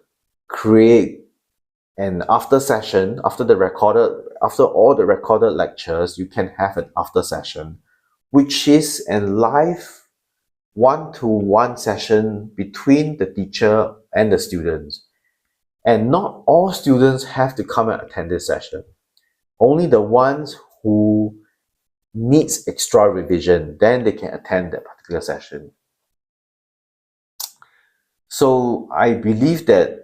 create an after session, after all the recorded lectures, you can have an after session, which is a live one-to-one session between the teacher and the students. And not all students have to come and attend this session. Only the ones who needs extra revision, then they can attend that particular session. So I believe that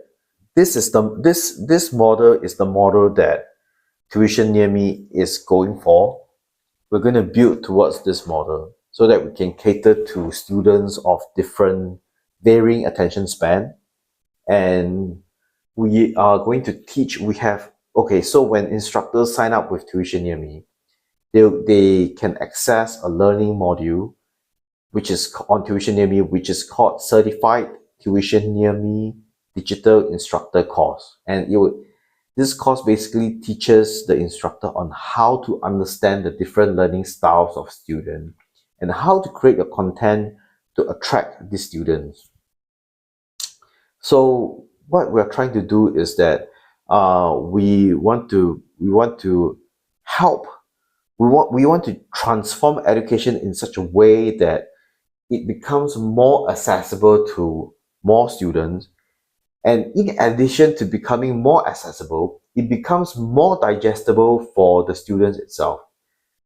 this model is the model that Tuition Near Me is going for. We're going to build towards this model so that we can cater to students of different varying attention span. And we are going to teach, so when instructors sign up with Tuition Near Me, they can access a learning module which is on Tuition Near Me, which is called Certified Tuition Near Me Digital Instructor course. And this course basically teaches the instructor on how to understand the different learning styles of students and how to create a content to attract these students. So what we're trying to do is that we want to help. We want to transform education in such a way that it becomes more accessible to more students. And in addition to becoming more accessible, it becomes more digestible for the students itself.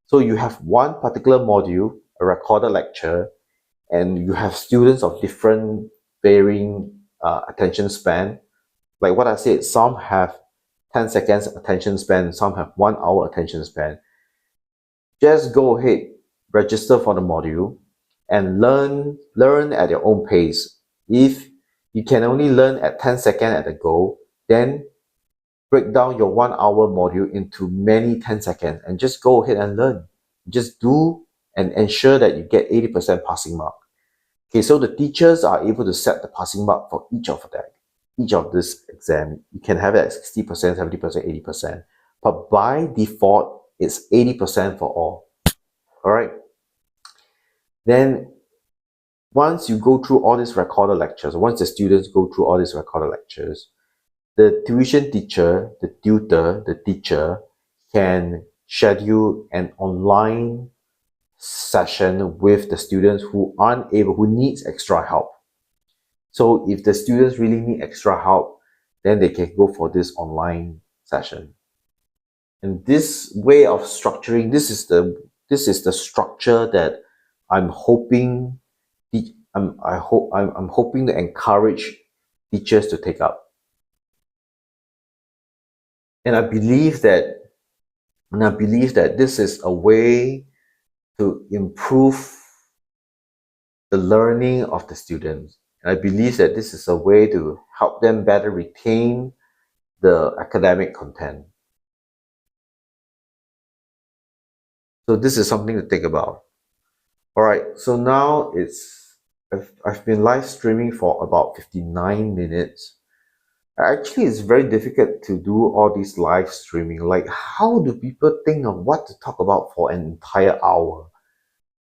So you have one particular module, a recorded lecture, and you have students of different varying attention span. Like what I said, some have 10 seconds attention span, some have 1 hour attention span. Just go ahead, register for the module, and learn at your own pace. If you can only learn at 10 seconds at a go, then break down your 1 hour module into many 10 seconds and just go ahead and learn. Just do and ensure that you get 80% passing mark. Okay, so the teachers are able to set the passing mark for each of this exam. You can have it at 60%, 70%, 80%. But by default, it's 80% for all. All right. Then once you go through all these recorded lectures, once the students go through all these recorded lectures, the tuition teacher, the tutor, the teacher can schedule an online session with the students who needs extra help. So if the students really need extra help, then they can go for this online session. And this way of structuring, this is the structure that I'm hoping I'm hoping to encourage teachers to take up. And I believe that this is a way to improve the learning of the students. And I believe that this is a way to help them better retain the academic content. So this is something to think about. All right, so now I've been live streaming for about 59 minutes. Actually, it's very difficult to do all these live streaming. Like, how do people think of what to talk about for an entire hour?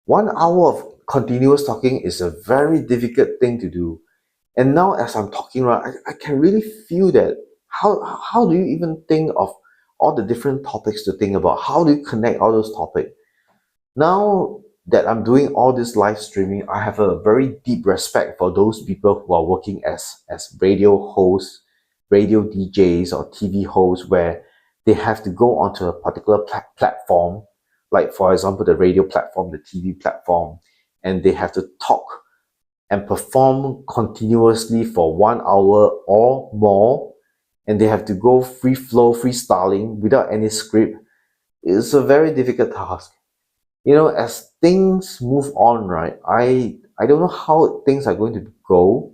1 hour of continuous talking is a very difficult thing to do. And now as I'm talking, right, I can really feel that how do you even think of all the different topics to think about? How do you connect all those topics? Now that I'm doing all this live streaming, I have a very deep respect for those people who are working as radio hosts, radio DJs, or TV hosts, where they have to go onto a particular platform, like for example the radio platform, the TV platform, and they have to talk and perform continuously for 1 hour or more, and they have to go free flow, freestyling without any script, is a very difficult task. As things move on, right, I don't know how things are going to go.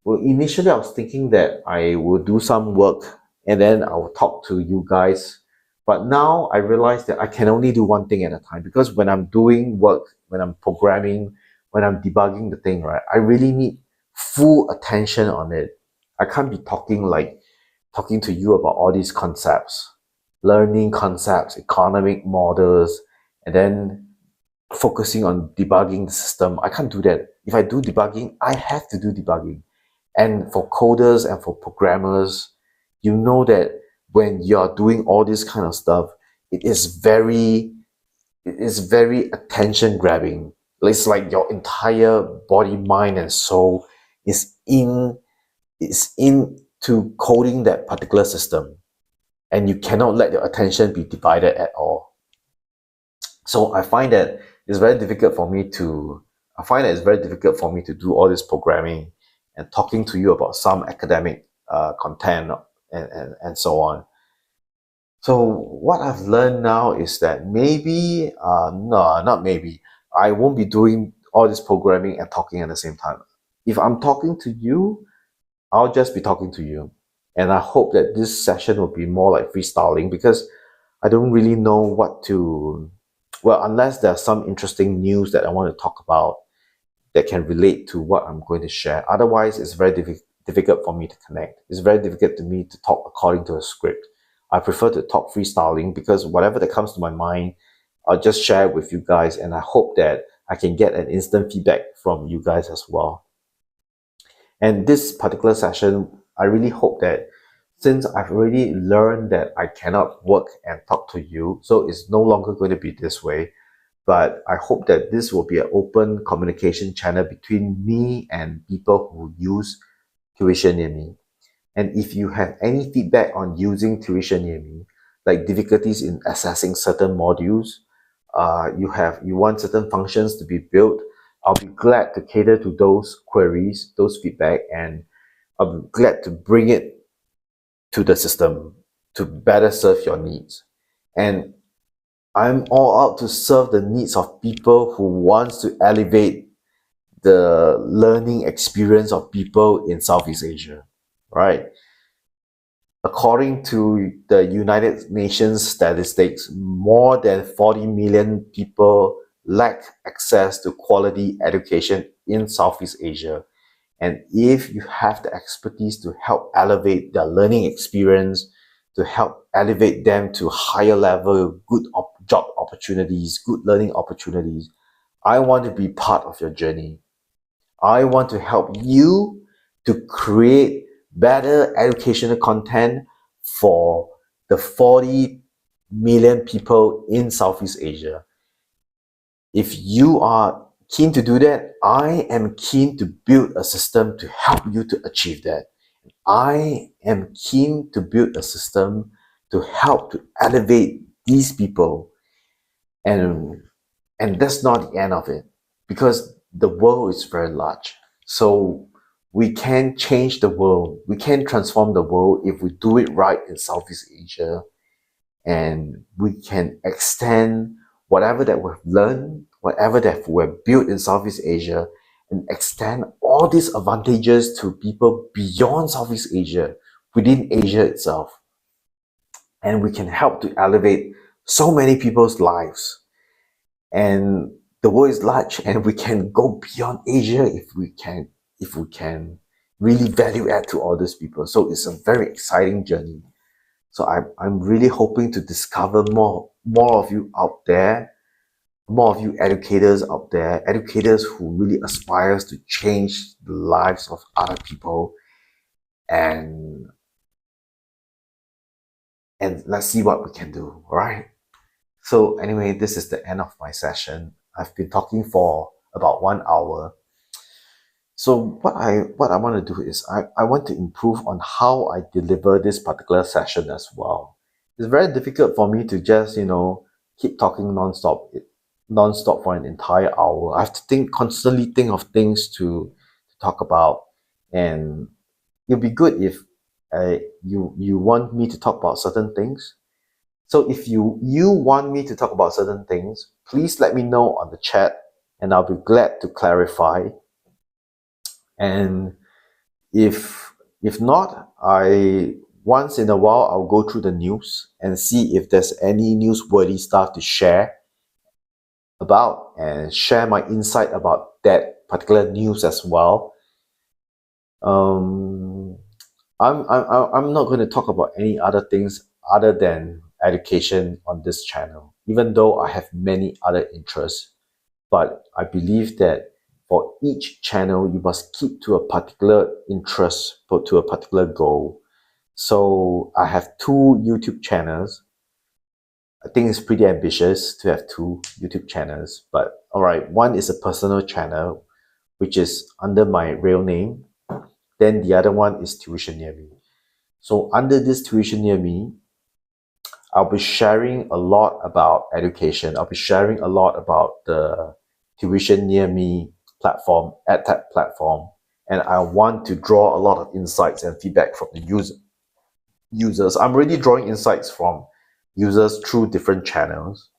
Well, initially I was thinking that I will do some work and then I will talk to you guys. But now I realize that I can only do one thing at a time, because when I'm doing work, when I'm programming, when I'm debugging the thing, right, I really need full attention on it. I can't be talking to you about all these concepts, learning concepts, economic models, and then focusing on debugging the system. I can't do that. If I do debugging, I have to do debugging. And for coders and for programmers, you know that when you're doing all this kind of stuff, it is very attention grabbing. It's like your entire body, mind, and soul is into coding that particular system, and you cannot let your attention be divided at all. So I find that it's very difficult for me to do all this programming and talking to you about some academic content and so on. So what I've learned now is that maybe, no, not maybe, I won't be doing all this programming and talking at the same time. If I'm talking to you, I'll just be talking to you. And I hope that this session will be more like freestyling, because I don't really know what to, well, unless there's some interesting news that I want to talk about that can relate to what I'm going to share. Otherwise, it's very difficult for me to connect. It's very difficult to me to talk according to a script. I prefer to talk freestyling, because whatever that comes to my mind, I'll just share it with you guys, and I hope that I can get an instant feedback from you guys as well. And this particular session, I really hope that, since I've already learned that I cannot work and talk to you, so it's no longer going to be this way. But I hope that this will be an open communication channel between me and people who use Tuition Near Me. And if you have any feedback on using Tuition Near Me, like difficulties in accessing certain modules, you want certain functions to be built, I'll be glad to cater to those queries, those feedback, and I'll be glad to bring it to the system to better serve your needs. And I'm all out to serve the needs of people who wants to elevate the learning experience of people in Southeast Asia, right? According to the United Nations statistics, more than 40 million people lack access to quality education in Southeast Asia. And if you have the expertise to help elevate their learning experience, to help elevate them to higher level, good job opportunities, good learning opportunities, I want to be part of your journey. I want to help you to create better educational content for the 40 million people in Southeast Asia. If you are keen to do that, I am keen to build a system to help you to achieve that. I am keen to build a system to help to elevate these people. And that's not the end of it, because the world is very large. So we can change the world. We can transform the world if we do it right in Southeast Asia. And we can extend whatever that we've learned, whatever that we've built in Southeast Asia, and extend all these advantages to people beyond Southeast Asia, within Asia itself. And we can help to elevate so many people's lives. And the world is large, and we can go beyond Asia if we can really value add to all these people. So it's a very exciting journey. So I'm really hoping to discover more of you out there, more of you educators out there, educators who really aspires to change the lives of other people. And let's see what we can do, all right? So anyway, this is the end of my session. I've been talking for about 1 hour. So what I want to do is I want to improve on how I deliver this particular session as well. It's very difficult for me to just, keep talking non-stop for an entire hour. I have to constantly think of things to talk about, and it'll be good if you want me to talk about certain things. So if you want me to talk about certain things, please let me know on the chat, and I'll be glad to clarify. And if not, I once in a while I'll go through the news and see if there's any newsworthy stuff to share about, and share my insight about that particular news as well. Um, I'm not going to talk about any other things other than education on this channel, even though I have many other interests. But I believe that for each channel, you must keep to a particular interest, to a particular goal. So I have two YouTube channels. I think it's pretty ambitious to have two YouTube channels, but all right, one is a personal channel, which is under my real name. Then the other one is Tuition Near Me. So under this Tuition Near Me, I'll be sharing a lot about education. I'll be sharing a lot about the Tuition Near Me platform, EdTech platform, and I want to draw a lot of insights and feedback from the users. I'm already drawing insights from users through different channels,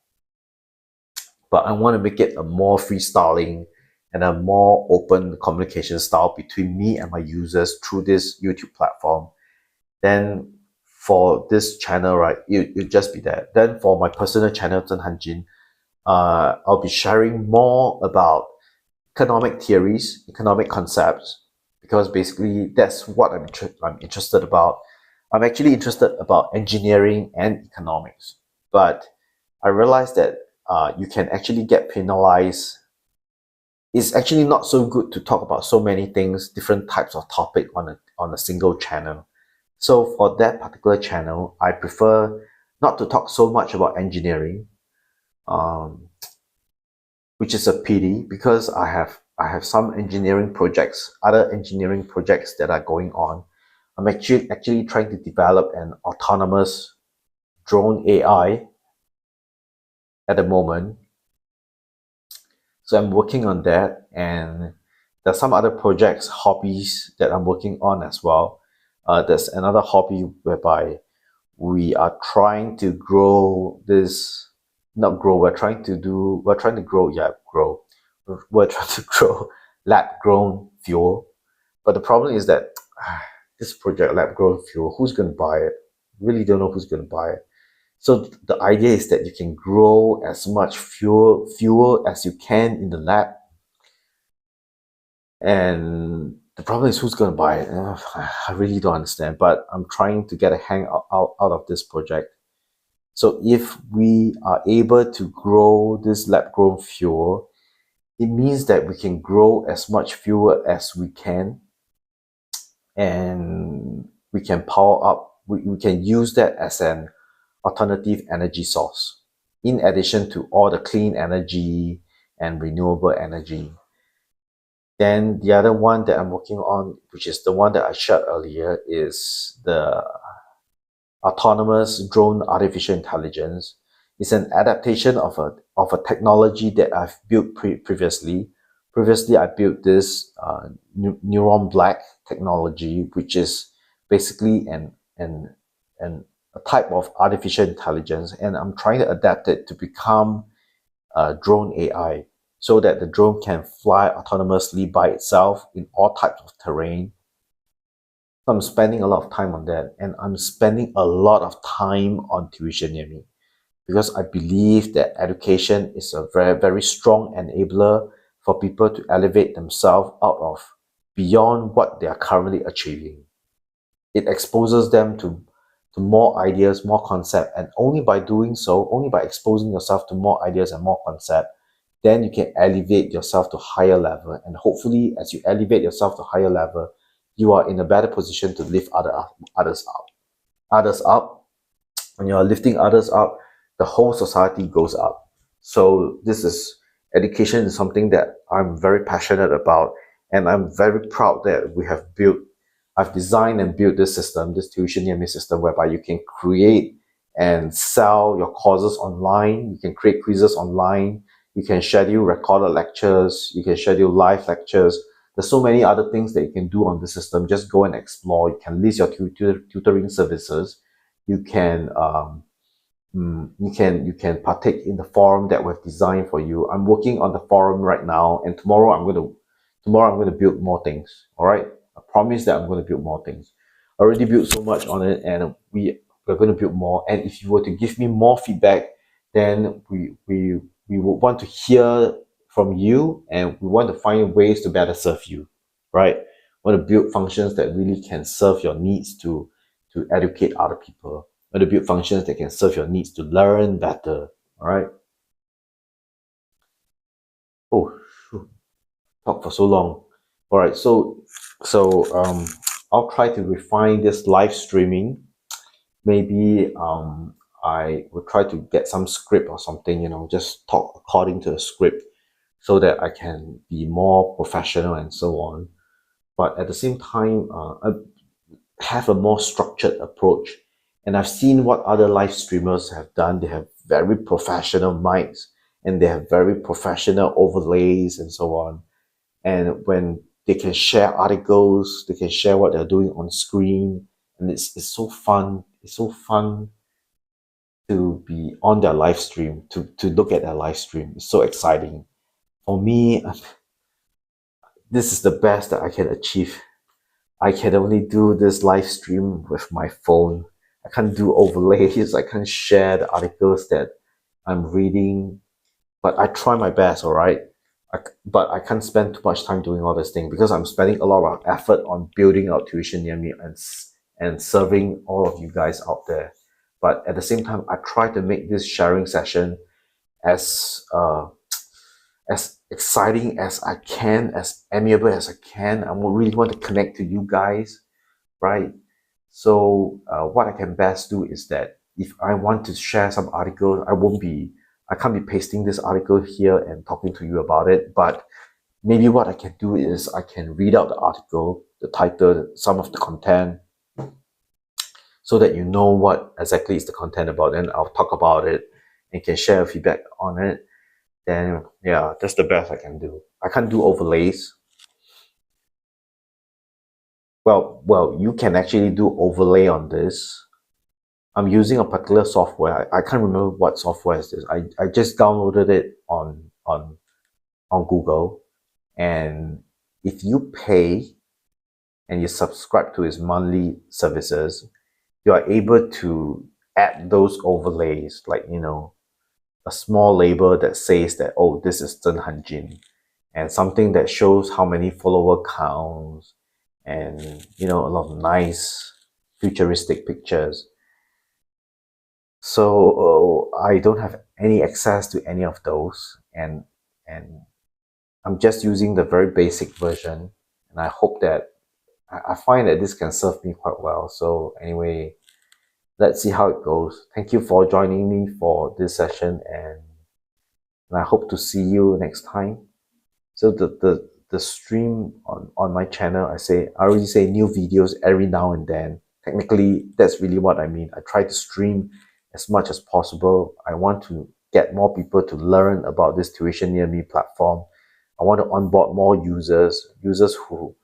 but I want to make it a more freestyling and a more open communication style between me and my users through this YouTube platform. Then for this channel, right, it'll just be that. Then for my personal channel, Zhen Hanjin, I'll be sharing more about economic theories, economic concepts, because basically that's what I'm interested about. I'm actually interested about engineering and economics, but I realized that you can actually get penalized. It's actually not so good to talk about so many things, different types of topic on a single channel. So for that particular channel, I prefer not to talk so much about engineering, which is a pity because I have some engineering projects, other engineering projects that are going on. I'm actually trying to develop an autonomous drone AI at the moment. So I'm working on that, and there's some other projects, hobbies that I'm working on as well. There's another hobby whereby we are trying to grow this, not grow, we're trying to grow, yeah, grow. We're trying to grow lab-grown fuel. But the problem is that this project, lab-grown fuel, who's going to buy it? Really don't know who's going to buy it. So the idea is that you can grow as much fuel as you can in the lab. And the problem is who's going to buy it? I really don't understand, but I'm trying to get a hang out of this project. So if we are able to grow this lab-grown fuel, it means that we can grow as much fuel as we can, and we can power up, we can use that as an alternative energy source, in addition to all the clean energy and renewable energy. Then the other one that I'm working on, which is the one that I shared earlier, is the autonomous drone artificial intelligence. It's an adaptation of a technology that I've built previously. Previously, I built this neuron black technology, which is basically a type of artificial intelligence, and I'm trying to adapt it to become a drone AI, so that the drone can fly autonomously by itself in all types of terrain. So I'm spending a lot of time on that, and I'm spending a lot of time on Tuition Near Me, because I believe that education is a very, very strong enabler for people to elevate themselves out of beyond what they are currently achieving. It exposes them to more ideas, more concept, and only by doing so, only by exposing yourself to more ideas and more concept, then you can elevate yourself to higher level. And hopefully, as you elevate yourself to higher level, you are in a better position to lift others up. When you are lifting others up, the whole society goes up. So education is something that I'm very passionate about, and I'm very proud that I've designed and built this system, this Tuition Near Me system, whereby you can create and sell your courses online. You can create quizzes online. You can schedule recorded lectures. You can schedule live lectures. There's so many other things that you can do on the system. Just go and explore. You can list your tutoring services. You can you can partake in the forum that we've designed for you. I'm working on the forum right now, and tomorrow I'm gonna build more things. All right, I promise that I'm gonna build more things. I already built so much on it, and we're gonna build more. And if you were to give me more feedback, then we would want to hear from you, and we want to find ways to better serve you. Right? We want to build functions that really can serve your needs to educate other people, or to build functions that can serve your needs to learn better. All right. Oh, phew, talk for so long. All right. So I'll try to refine this live streaming. Maybe I will try to get some script or something. Just talk according to the script so that I can be more professional and so on. But at the same time, have a more structured approach. And I've seen what other live streamers have done. They have very professional mics, and they have very professional overlays and so on. And when they can share articles, they can share what they're doing on screen. And it's so fun. It's so fun to be on their live stream, to look at their live stream. It's so exciting. For me, this is the best that I can achieve. I can only do this live stream with my phone. I can't do overlays. I can't share the articles that I'm reading. But I try my best, all right? But I can't spend too much time doing all this thing because I'm spending a lot of effort on building out Tuition Near Me and serving all of you guys out there. But at the same time, I try to make this sharing session as as exciting as I can, as amiable as I can. I really want to connect to you guys, right? So what I can best do is that if I want to share some articles, I can't be pasting this article here and talking to you about it. But maybe what I can do is I can read out the article, the title, some of the content, so that you know what exactly is the content about. And I'll talk about it and can share feedback on it. Then yeah, that's the best I can do. I can't do overlays. Well, you can actually do overlay on this. I'm using a particular software. I can't remember what software is this. I just downloaded it on Google, and if you pay and you subscribe to its monthly services, you are able to add those overlays, like a small label that says that, oh, this is Zhen Hanjin, and something that shows how many follower counts, and a lot of nice futuristic pictures. So I don't have any access to any of those, and I'm just using the very basic version, and I hope that I find that this can serve me quite well. So anyway, let's see how it goes. Thank you for joining me for this session, and I hope to see you next time. So the stream on my channel, I already say new videos every now and then. Technically, that's really what I mean. I try to stream as much as possible. I want to get more people to learn about this Tuition Near Me platform. I want to onboard more users who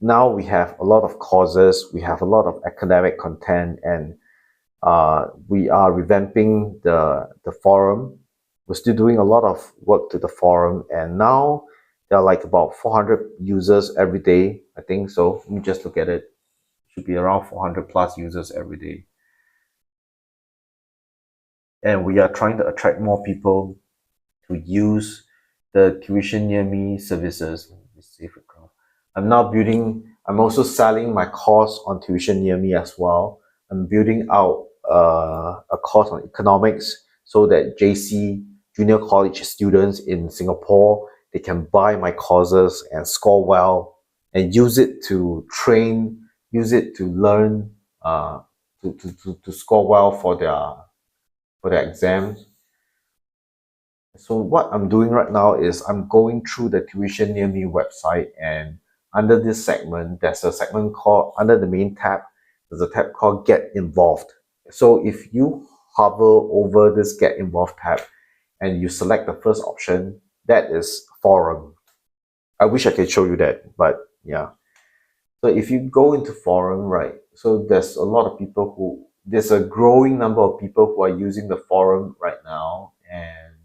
now we have a lot of courses, we have a lot of academic content, and we are revamping the forum. We're still doing a lot of work to the forum, and now there are like about 400 users every day, I think so. Let me just look at it. Should be around 400 plus users every day. And we are trying to attract more people to use the Tuition Near Me services. Let me see if it goes. I'm also selling my course on Tuition Near Me as well. I'm building out a course on economics so that JC, junior college students in Singapore, they can buy my courses and score well and use it to train, use it to learn, to score well for their exams. So what I'm doing right now is I'm going through the Tuition Near Me website, and under this segment, there's a segment called, under the main tab, there's a tab called Get Involved. So if you hover over this Get Involved tab and you select the first option, that is forum. I wish I could show you that, but yeah. So if you go into forum, right? So there's a lot of people who there's a growing number of people who are using the forum right now, and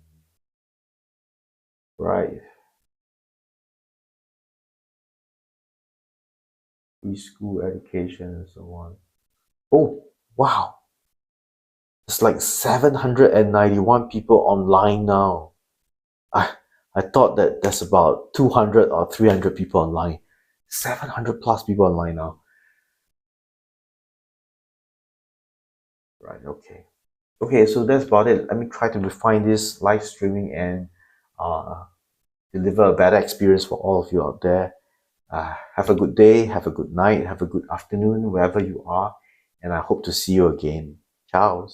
right, preschool education and so on. Oh, wow. It's like 791 people online now. I I thought that there's about 200 or 300 people online. 700 plus people online now. Right, okay. Okay, so that's about it. Let me try to refine this live streaming and uh, deliver a better experience for all of you out there. Have a good day, have a good night, have a good afternoon, wherever you are, and I hope to see you again. Ciao.